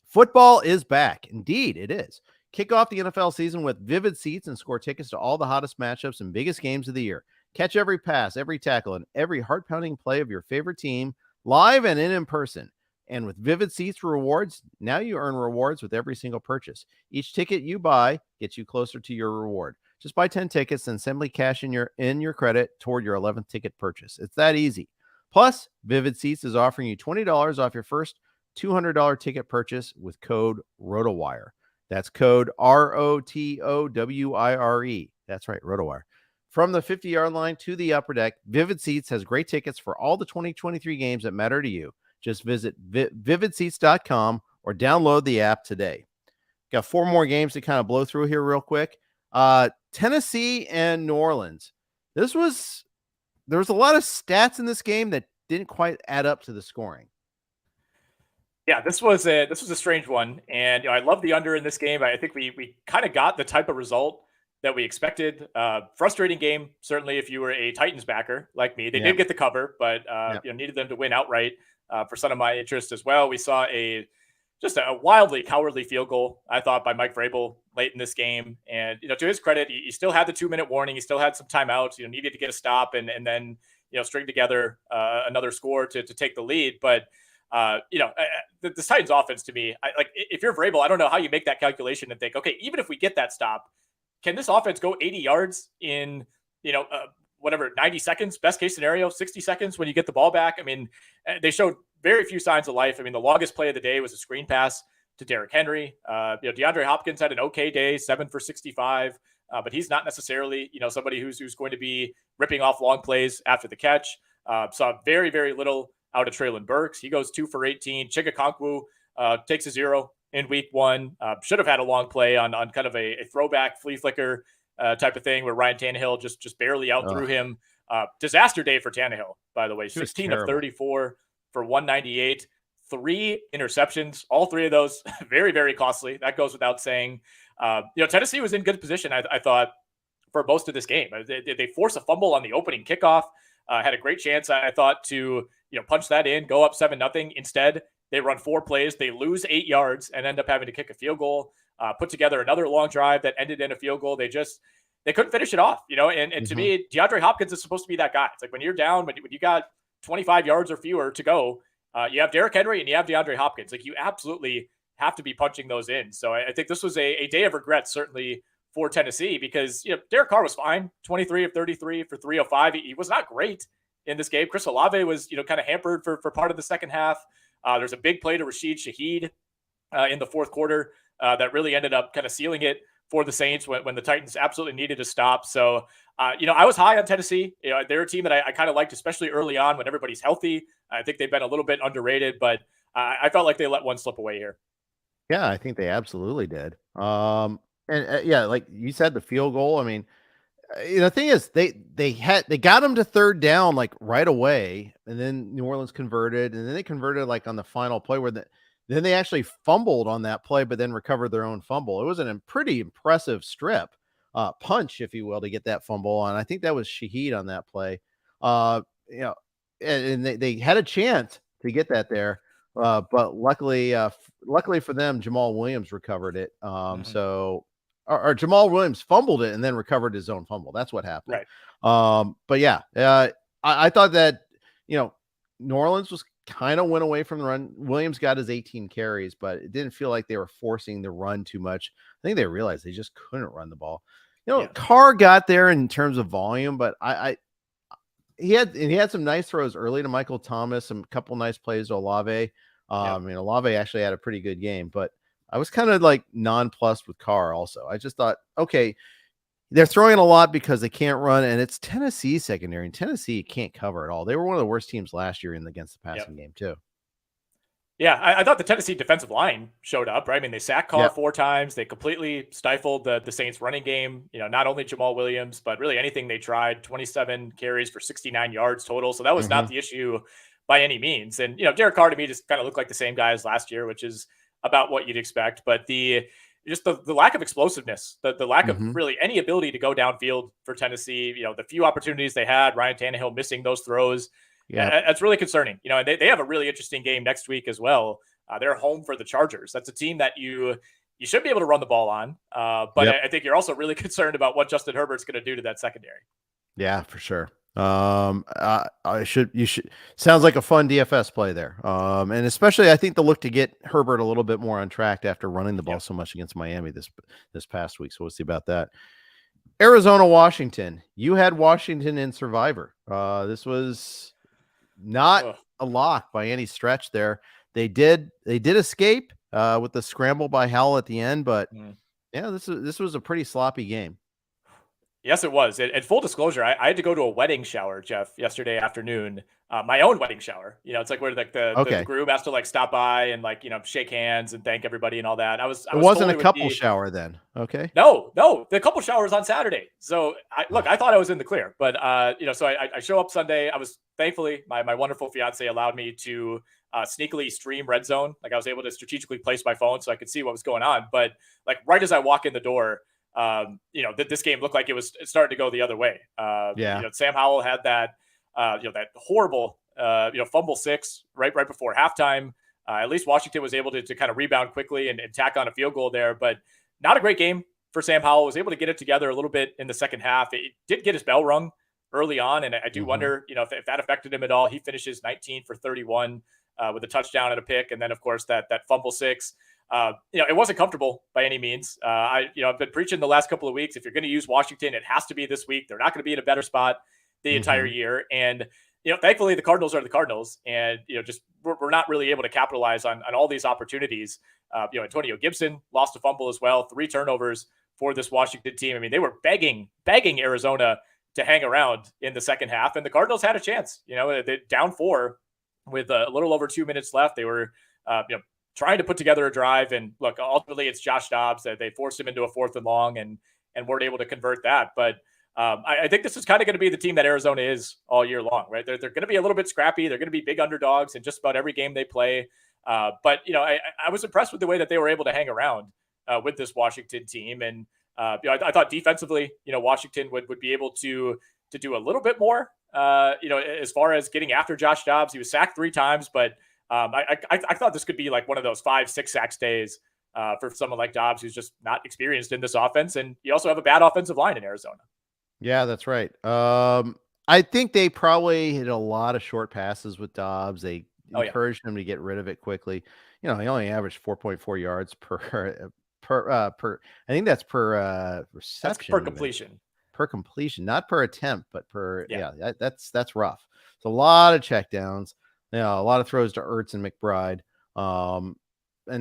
Football is back. Indeed, it is. Kick off the NFL season with Vivid Seats and score tickets to all the hottest matchups and biggest games of the year. Catch every pass, every tackle, and every heart-pounding play of your favorite team live and in person. And with Vivid Seats rewards, now you earn rewards with every single purchase. Each ticket you buy gets you closer to your reward. Just buy 10 tickets and simply cash in your credit toward your 11th ticket purchase. It's that easy. Plus, Vivid Seats is offering you $20 off your first $200 ticket purchase with code RotoWire. That's code ROTOWIRE. That's right, RotoWire. From the 50-yard line to the upper deck, Vivid Seats has great tickets for all the 2023 games that matter to you. Just visit vividseats.com or download the app today. Got 4 more games to kind of blow through here real quick. Tennessee and New Orleans. There was a lot of stats in this game that didn't quite add up to the scoring. Yeah, this was a strange one, and I love the under in this game. I think we kind of got the type of result that we expected. Frustrating game, certainly if you were a Titans backer like me. They did get the cover, but needed them to win outright for some of my interest as well. We saw just a wildly cowardly field goal, I thought, by Mike Vrabel late in this game. And, to his credit, he still had the 2-minute warning. He still had some timeouts, needed to get a stop and then, string together another score to take the lead. But, the Titans offense to me, if you're Vrabel, I don't know how you make that calculation and think, okay, even if we get that stop, can this offense go 80 yards in, 90 seconds, best case scenario, 60 seconds when you get the ball back? I mean, they showed very few signs of life. I mean, the longest play of the day was a screen pass to Derrick Henry. DeAndre Hopkins had an okay day, 7 for 65, but he's not necessarily, somebody who's going to be ripping off long plays after the catch. Saw very, very little out of Treylon Burks. He goes 2 for 18. Chigakonkwu takes a 0 in week 1. Should have had a long play on kind of a throwback flea flicker type of thing where Ryan Tannehill just barely out threw him. Disaster day for Tannehill, by the way. 16 of 34 for 198, 3 interceptions. All 3 of those very, very costly. That goes without saying. Tennessee was in good position, I thought, for most of this game. They forced a fumble on the opening kickoff. Had a great chance, I thought, to punch that in, go up 7-0. Instead, they run 4 plays. They lose 8 yards and end up having to kick a field goal. Put together another long drive that ended in a field goal. They couldn't finish it off, and to me, DeAndre Hopkins is supposed to be that guy. It's like when you're down, when you got 25 yards or fewer to go, you have Derrick Henry and you have DeAndre Hopkins. Like, you absolutely have to be punching those in. So I think this was a day of regret, certainly for Tennessee, because Derek Carr was fine, 23 of 33 for 305. He was not great in this game. Chris Olave was kind of hampered for part of the second half. There's a big play to Rashid Shaheed in the fourth quarter that really ended up kind of sealing it for the Saints when the Titans absolutely needed to stop. So, I was high on Tennessee. They're a team that I kind of liked, especially early on when everybody's healthy. I think they've been a little bit underrated, but I felt like they let one slip away here. Yeah, I think they absolutely did. Like you said, the field goal. I mean, the thing is, they got them to third down like right away, and then New Orleans converted, and then they converted like on the final play where then they actually fumbled on that play, but then recovered their own fumble. It was a pretty impressive strip punch, if you will, to get that fumble. And I think that was Shaheed on that play. And they had a chance to get that there. But luckily for them, Jamal Williams recovered it. So Jamal Williams fumbled it and then recovered his own fumble. That's what happened. Right. But yeah, I thought that, New Orleans was kind of went away from the run. Williams got his 18 carries, but it didn't feel like they were forcing the run too much. I think they realized they just couldn't run the ball. Carr got there in terms of volume, but he had some nice throws early to Michael Thomas, some couple nice plays to Olave. Olave actually had a pretty good game, but I was kind of like nonplussed with Carr also. I just thought, okay, they're throwing a lot because they can't run, and it's Tennessee secondary, and Tennessee can't cover at all. They were one of the worst teams last year against the passing game too. Yeah, I thought the Tennessee defensive line showed up, right? I mean, they sacked Carr 4 times. They completely stifled the Saints running game. Not only Jamal Williams, but really anything they tried. 27 carries for 69 yards total. So that was not the issue by any means. And, Derek Carr to me just kind of looked like the same guy as last year, which is about what you'd expect. But the lack of explosiveness, the lack of really any ability to go downfield for Tennessee, the few opportunities they had, Ryan Tannehill missing those throws. Yeah, that's really concerning. And they have a really interesting game next week as well. They're home for the Chargers. That's a team that you should be able to run the ball on. But I think you're also really concerned about what Justin Herbert's going to do to that secondary. Yeah, for sure. You should sounds like a fun DFS play there. And especially I think the look to get Herbert a little bit more on track after running the ball so much against Miami this past week. So we'll see about that. Arizona, Washington. You had Washington in Survivor. This was not a lock by any stretch there. They did escape with the scramble by Howell at the end, but this was a pretty sloppy game. Yes, it was. And full disclosure, I had to go to a wedding shower, Jeff, yesterday afternoon. My own wedding shower. It's like where like the Okay. groom has to like stop by and like shake hands and thank everybody and all that. I It was wasn't a totally with couple the shower then. Okay. no, the couple showers on Saturday. So I thought I was in the clear, but so I show up Sunday. I was thankfully my wonderful fiance allowed me to sneakily stream Red Zone. Like I was able to strategically place my phone so I could see what was going on. But like right as I walk in the door, this game looked like it was starting to go the other way. Yeah. Sam Howell had that, that horrible, fumble six right before halftime. At least Washington was able to kind of rebound quickly and tack on a field goal there, but not a great game for Sam Howell. Was able to get it together a little bit in the second half. It did get his bell rung early on, and I do wonder, if that affected him at all. He finishes 19 for 31 with a touchdown and a pick, and then of course that fumble six. It wasn't comfortable by any means. I've been preaching the last couple of weeks. If you're going to use Washington, it has to be this week. They're not going to be in a better spot the entire year. And, thankfully the Cardinals are the Cardinals, and, just we're not really able to capitalize on all these opportunities. Antonio Gibson lost a fumble as well, 3 turnovers for this Washington team. I mean, they were begging Arizona to hang around in the second half, and the Cardinals had a chance. They down 4 with a little over 2 minutes left. They were, trying to put together a drive, and look, ultimately it's Josh Dobbs that they forced him into a 4th and long and weren't able to convert that. But I think this is kind of going to be the team that Arizona is all year long, right? They're going to be a little bit scrappy. They're going to be big underdogs in just about every game they play. But I was impressed with the way that they were able to hang around with this Washington team. And I thought defensively, Washington would be able to do a little bit more, as far as getting after Josh Dobbs. He was sacked 3 times, but I thought this could be like one of those 5-6 sacks days for someone like Dobbs, who's just not experienced in this offense. And you also have a bad offensive line in Arizona. Yeah, that's right. I think they probably hit a lot of short passes with Dobbs. They encouraged him to get rid of it quickly. He only averaged 4.4 yards per I think that's per reception. That's per completion. Per completion, not per attempt, but per that's rough. It's a lot of checkdowns. A lot of throws to Ertz and McBride. And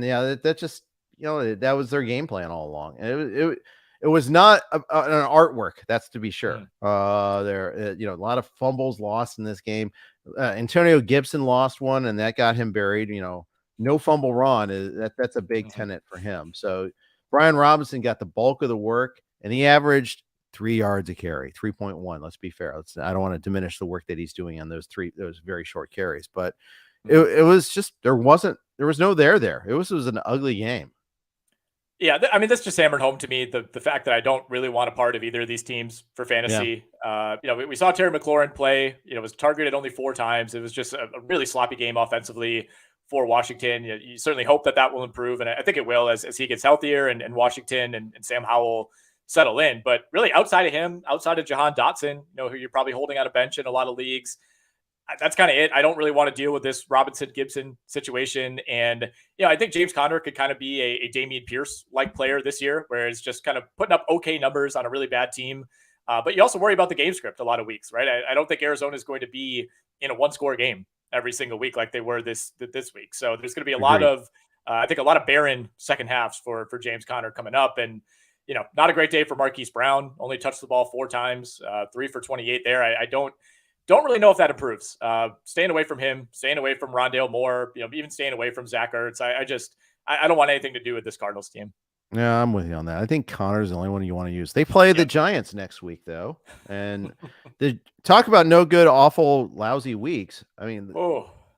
that just, that was their game plan all along. And it was not an artwork, that's to be sure. There, a lot of fumbles lost in this game. Antonio Gibson lost one, and that got him buried. No fumble Ron that's a big tenet for him. So Brian Robinson got the bulk of the work, and he averaged 3 yards a carry, 3.1. Let's be fair. I don't want to diminish the work that he's doing on those very short carries, but it was just, there was no there. It was an ugly game. Yeah. This just hammered home to me the fact that I don't really want a part of either of these teams for fantasy. Yeah. We saw Terry McLaurin play, was targeted only 4 times. It was just a really sloppy game offensively for Washington. You certainly hope that will improve. And I think it will as he gets healthier and Washington and Sam Howell settle in. But really outside of him, outside of Jahan Dotson, who you're probably holding on a bench in a lot of leagues, that's kind of it. I don't really want to deal with this Robinson Gibson situation. And, I think James Conner could kind of be a Dameon Pierce like player this year, where it's just kind of putting up okay numbers on a really bad team. But you also worry about the game script a lot of weeks, right? I don't think Arizona is going to be in a 1-score game every single week like they were this week. So there's going to be a lot of, I think a lot of barren second halves for James Conner coming up. And, not a great day for Marquise Brown. Only touched the ball 4 times, 3 for 28 there. I don't really know if that improves. Staying away from him, staying away from Rondale Moore, even staying away from Zach Ertz. I don't want anything to do with this Cardinals team. Yeah, I'm with you on that. I think Connor's the only one you want to use. They play the Giants next week, though. And the talk about no good, awful, lousy weeks. I mean,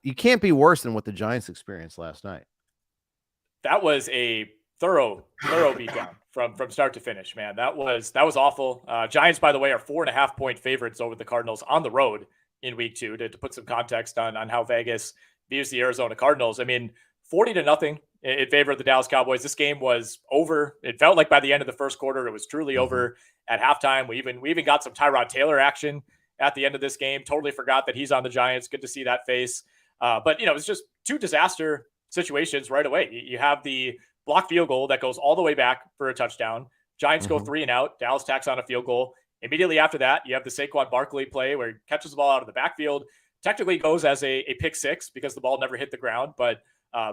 you can't be worse than what the Giants experienced last night. That was a thorough beatdown from start to finish, man. That was awful. Giants, by the way, are 4.5-point favorites over the Cardinals on the road in week 2 to put some context on how Vegas views the Arizona Cardinals. 40-0 in favor of the Dallas Cowboys. This game was over. It felt like by the end of the first quarter, it was truly over at halftime. We even got some Tyrod Taylor action at the end of this game. Totally forgot that he's on the Giants. Good to see that face. But it was just 2 disaster situations right away. You have the block field goal that goes all the way back for a touchdown. Giants go 3 and out. Dallas tacks on a field goal. Immediately after that, you have the Saquon Barkley play where he catches the ball out of the backfield. Technically goes as a pick 6 because the ball never hit the ground, but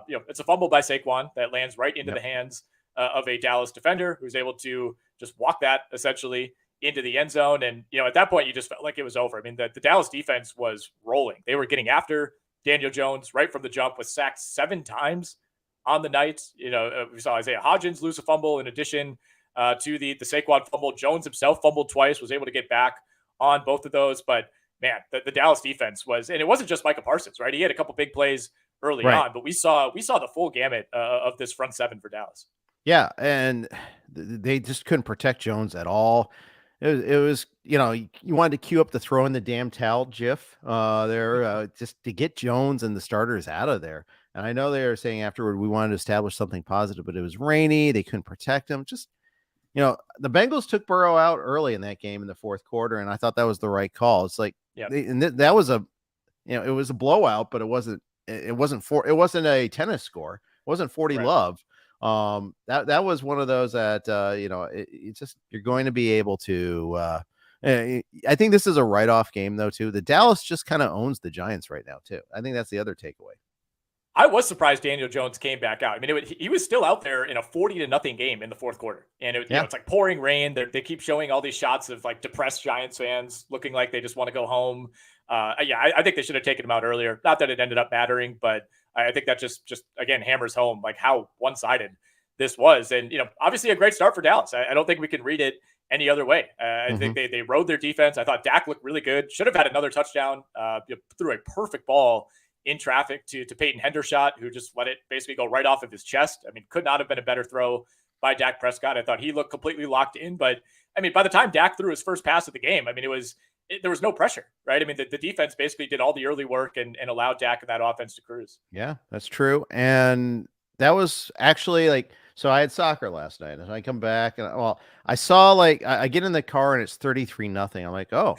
it's a fumble by Saquon that lands right into the hands of a Dallas defender who's able to just walk that essentially into the end zone. And, at that point, you just felt like it was over. I mean, the Dallas defense was rolling. They were getting after Daniel Jones right from the jump, was sacked 7 times on the night. We saw Isaiah Hodgins lose a fumble in addition to the Saquon fumble. Jones himself fumbled twice, was able to get back on both of those. But man, the Dallas defense was, and it wasn't just Micah Parsons, right? He had a couple big plays early on, but we saw the full gamut of this front seven for Dallas. Yeah, and they just couldn't protect Jones at all. It was you wanted to queue up the throw in the damn towel GIF there just to get Jones and the starters out of there. And I know they were saying afterward we wanted to establish something positive, but it was rainy. They couldn't protect him. Just the Bengals took Burrow out early in that game in the fourth quarter, and I thought that was the right call. It's like, that was it was a blowout, but it wasn't a tennis score. It wasn't 40 love. That was one of those that it's just, you're going to be able to I think this is a write-off game though too. The Dallas just kind of owns the Giants right now too. I think that's the other takeaway. I was surprised Daniel Jones came back out. I mean, he was still out there in a 40-0 game in the fourth quarter, and it's like pouring rain. They keep showing all these shots of like depressed Giants fans looking like they just want to go home. I think they should have taken him out earlier. Not that it ended up mattering, but I think that just again hammers home like how one-sided this was. And obviously a great start for Dallas. I don't think we can read it any other way. I think they rode their defense. I thought Dak looked really good. Should have had another touchdown. Threw a perfect ball in traffic to Peyton Hendershot, who just let it basically go right off of his chest. I mean, could not have been a better throw by Dak Prescott. I thought he looked completely locked in. But I mean, by the time Dak threw his first pass of the game, I mean, there was no pressure, right? I mean, the defense basically did all the early work and allowed Dak and that offense to cruise. Yeah, that's true. And that was actually so I had soccer last night, and I come back and I saw I get in the car and it's 33-0. I'm like, oh,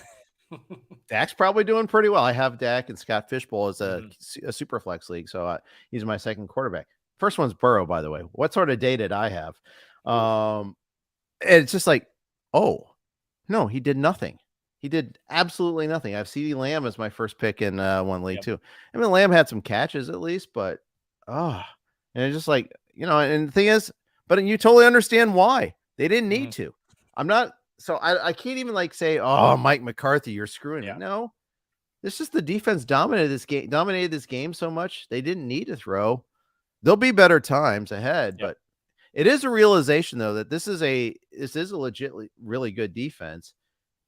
Dak's probably doing pretty well. I have Dak and Scott Fishbowl as a super flex league, so he's my second quarterback. First one's Burrow, by the way. What sort of day did I have? And it's just like, oh no, he did nothing. He did absolutely nothing. I have CeeDee Lamb as my first pick in one league too. I mean, Lamb had some catches at least, but and it's just like, and the thing is, but you totally understand why they didn't need to. I'm not. So I can't even say, oh, Mike McCarthy, you're screwing me. No, it's just the defense dominated this game so much they didn't need to throw. There'll be better times ahead, but it is a realization though that this is a legitimately really good defense,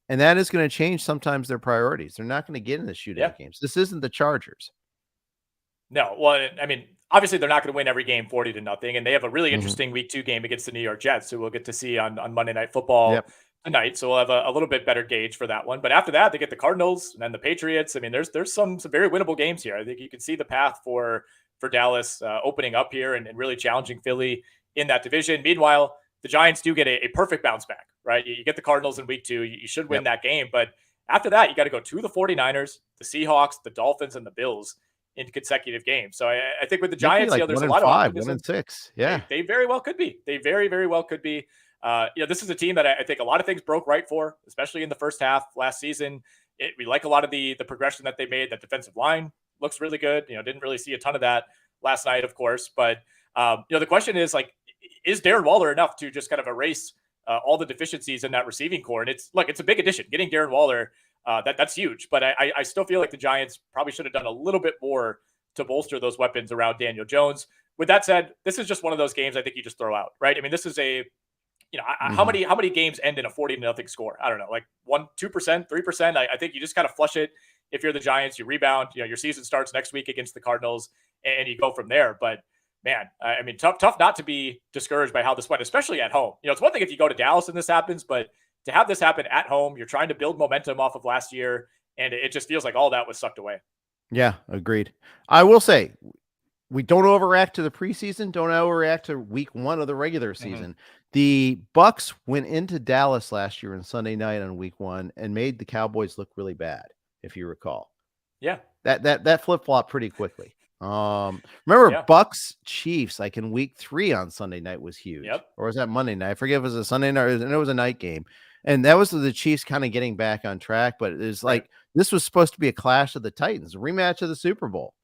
and that is going to change sometimes their priorities. They're not going to get in the shootout games. This isn't the Chargers. No, well, I mean, obviously they're not going to win every game 40-0, and they have a really interesting week 2 game against the New York Jets, who we'll get to see on Monday Night Football tonight. So we'll have a little bit better gauge for that one. But after that, they get the Cardinals and then the Patriots. I mean, there's some very winnable games here. I think you can see the path for Dallas opening up here and really challenging Philly in that division. Meanwhile, the Giants do get a perfect bounce back, right? You get the Cardinals in week 2. You should win that game. But after that, you got to go to the 49ers, the Seahawks, the Dolphins, and the Bills in consecutive games. So I think with the Giants, there's a lot of optimism. 1-6. Yeah. They very well could be. They very, very well could be. This is a team that I think a lot of things broke right for, especially in the first half last season. We like a lot of the progression that they made. That defensive line looks really good. Didn't really see a ton of that last night, of course. But, the question is is Darren Waller enough to just kind of erase all the deficiencies in that receiving core? And it's a big addition. Getting Darren Waller, that's huge. But I still feel like the Giants probably should have done a little bit more to bolster those weapons around Daniel Jones. With that said, this is just one of those games I think you just throw out, right? I mean, this is how many games end in a 40-0 score? I don't know, like 1%, 2%, 3%. I think you just kind of flush it. If you're the Giants, you rebound. Your season starts next week against the Cardinals, and you go from there. But man, I mean, tough not to be discouraged by how this went, especially at home. It's one thing if you go to Dallas and this happens, but to have this happen at home, you're trying to build momentum off of last year, and it just feels like all that was sucked away. Yeah, agreed. I will say, we don't overreact to the preseason. Don't overreact to week 1 of the regular season. The Bucs went into Dallas last year on Sunday night on week 1 and made the Cowboys look really bad, if you recall. Yeah. That flip-flop pretty quickly. Remember Bucs Chiefs in week 3 on Sunday night was huge. Or was that Monday night? I forget if it was a Sunday night, and it was a night game. And that was the Chiefs kind of getting back on track, but it was this was supposed to be a clash of the Titans, a rematch of the Super Bowl.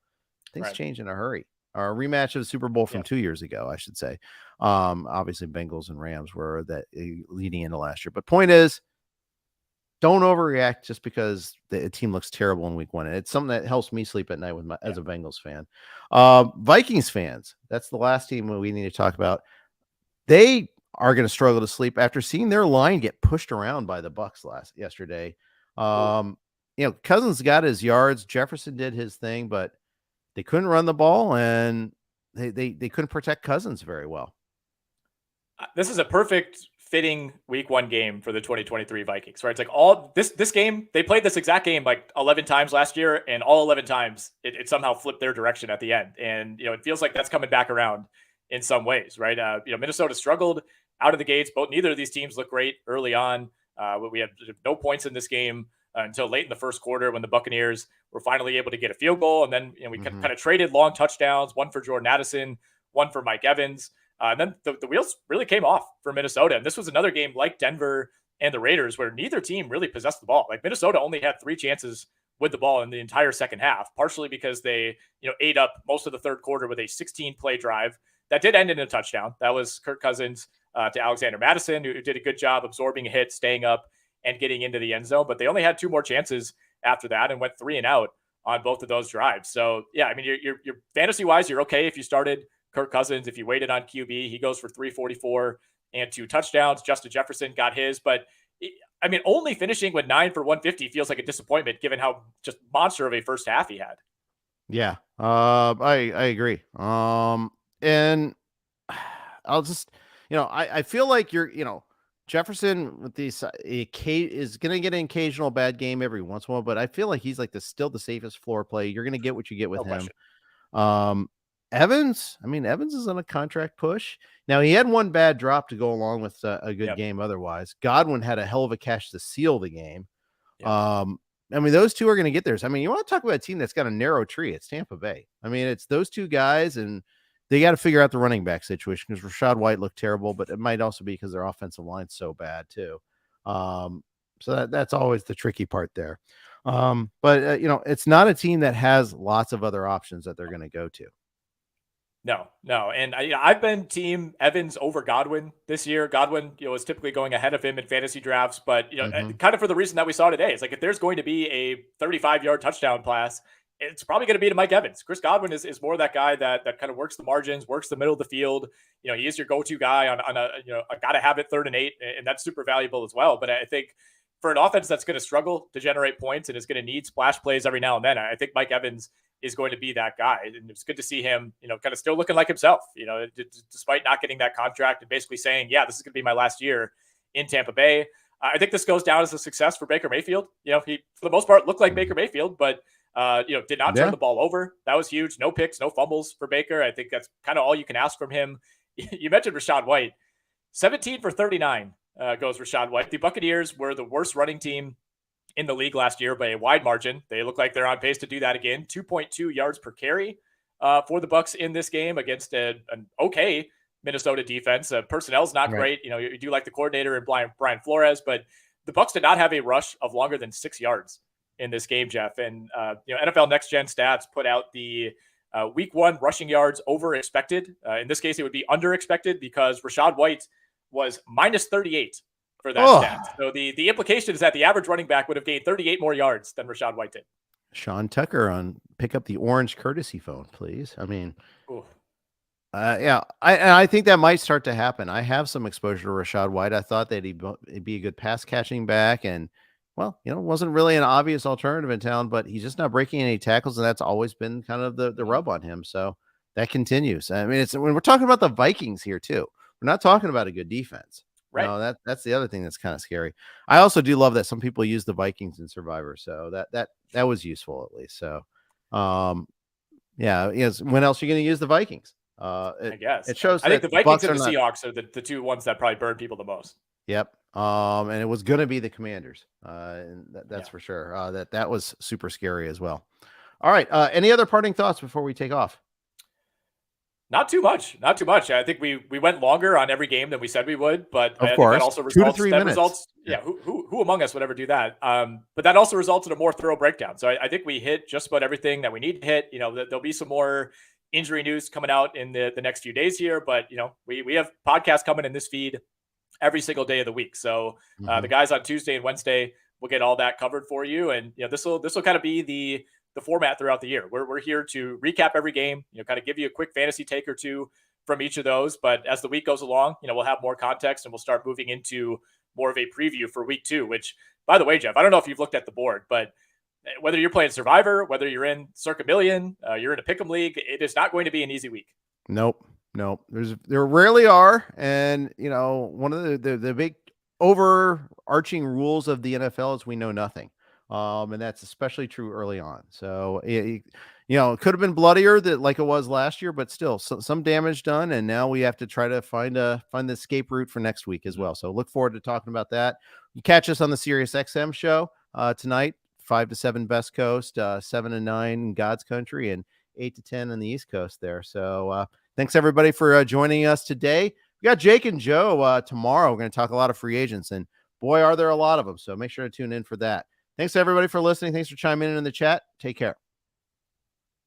Things change in a hurry. Or a rematch of the Super Bowl from 2 years ago, I should say. Obviously Bengals and Rams were that leading into last year. But point is, don't overreact just because the team looks terrible in week one. It's something that helps me sleep at night as a Bengals fan. Vikings fans, that's the last team we need to talk about. They are going to struggle to sleep after seeing their line get pushed around by the Bucks yesterday. Cousins got his yards. Jefferson did his thing, but they couldn't run the ball, and they couldn't protect Cousins very well. This is a perfect fitting week one game for the 2023 Vikings, right? It's like all this game, they played this exact game like 11 times last year, and all 11 times it somehow flipped their direction at the end. And, it feels like that's coming back around in some ways, right? Minnesota struggled out of the gates. Neither of these teams look great early on. We had no points in this game until late in the first quarter when the Buccaneers were finally able to get a field goal. And then we kind of traded long touchdowns, one for Jordan Addison, one for Mike Evans. And then the wheels really came off for Minnesota. And this was another game like Denver and the Raiders where neither team really possessed the ball. Like Minnesota only had 3 chances with the ball in the entire second half, partially because they, ate up most of the third quarter with a 16-play drive that did end in a touchdown. That was Kirk Cousins to Alexander Mattison, who did a good job absorbing a hit, staying up, and getting into the end zone. But they only had 2 more chances after that and went 3 and out on both of those drives. So, yeah, I mean, you're fantasy-wise, you're okay if you started Kirk Cousins. If you waited on QB, he goes for 344 and 2 touchdowns. Justin Jefferson got his. But, I mean, only finishing with 9 for 150 feels like a disappointment given how just monster of a first half he had. Yeah, I agree. And I'll just, I feel like Jefferson with these is going to get an occasional bad game every once in a while, but I feel like he's like still the safest floor play. You're going to get what you get with him. Question. Evans is on a contract push. Now he had one bad drop to go along with a good game. Otherwise, Godwin had a hell of a catch to seal the game. Yep. Those two are going to get theirs. You want to talk about a team that's got a narrow tree. It's Tampa Bay. It's those two guys, and they got to figure out the running back situation because Rachaad White looked terrible, but it might also be because their offensive line's so bad too. So that's always the tricky part there. But it's not a team that has lots of other options that they're going to go to. No. And I've been team Evans over Godwin this year. Godwin, is typically going ahead of him in fantasy drafts, but kind of for the reason that we saw today. It's like, if there's going to be a 35-yard touchdown pass, it's probably going to be to Mike Evans. Chris Godwin is more that guy that kind of works the margins, works the middle of the field. He is your go-to guy on a gotta have it 3rd and 8, and that's super valuable as well. But I think for an offense that's going to struggle to generate points and is going to need splash plays every now and then, I think Mike Evans is going to be that guy. And it's good to see him, kind of still looking like himself, despite not getting that contract and basically saying, yeah, this is going to be my last year in Tampa Bay. I think this goes down as a success for Baker Mayfield. He, for the most part, looked like Baker Mayfield, but did not turn the ball over. That was huge. No picks, no fumbles for Baker. I think that's kind of all you can ask from him. You mentioned Rachaad White, 17 for 39 goes Rachaad White. The Buccaneers were the worst running team in the league last year by a wide margin. They look like they're on pace to do that again. 2.2 yards per carry for the Bucs in this game against an okay Minnesota defense. Personnel's not great. You do like the coordinator and Brian Flores, but the Bucs did not have a rush of longer than 6 yards in this game, Jeff. And NFL Next Gen Stats put out the week 1 rushing yards over expected. In this case, it would be under expected because Rachaad White was minus 38 for that stat. So the implication is that the average running back would have gained 38 more yards than Rachaad White did. Sean Tucker pick up the orange courtesy phone, please. I think that might start to happen. I have some exposure to Rachaad White. I thought that he'd be a good pass catching back, and wasn't really an obvious alternative in town, but he's just not breaking any tackles, and that's always been kind of the rub on him. So that continues. It's when we're talking about the Vikings here too. We're not talking about a good defense. Right. No, that's the other thing that's kind of scary. I also do love that some people use the Vikings in Survivor, so that was useful at least. So, when else are you going to use the Vikings? I guess it shows. I think the Vikings and the Seahawks are the 2 ones that probably burn people the most. Yep. And it was going to be the Commanders. And that's for sure. That was super scary as well. All right. Any other parting thoughts before we take off? Not too much. I think we went longer on every game than we said we would, but of course, that also 2 to 3 minutes. Who among us would ever do that? But that also results in a more thorough breakdown. So I think we hit just about everything that we need to hit. There'll be some more injury news coming out in the next few days here, but we have podcasts coming in this feed every single day of the week. So the guys on Tuesday and Wednesday we'll get all that covered for you. And this will kind of be the format throughout the year. We're here to recap every game, kind of give you a quick fantasy take or two from each of those. But as the week goes along, we'll have more context and we'll start moving into more of a preview for week 2, which, by the way, Jeff, I don't know if you've looked at the board, but whether you're playing Survivor, whether you're in Circa Million, you're in a Pick'em League, it is not going to be an easy week. Nope. There rarely are. And, one of the big overarching rules of the NFL is we know nothing. And that's especially true early on. So, it could have been bloodier like it was last year, but still some damage done. And now we have to try to find the escape route for next week as well. So look forward to talking about that. You catch us on the Sirius XM show tonight, 5 to 7 Best Coast, 7 to 9 God's Country, and 8 to 10 on the East Coast there. So thanks everybody for joining us today. We got Jake and Joe tomorrow. We're going to talk a lot of free agents, and boy, are there a lot of them. So make sure to tune in for that. Thanks everybody for listening. Thanks for chiming in the chat. Take care.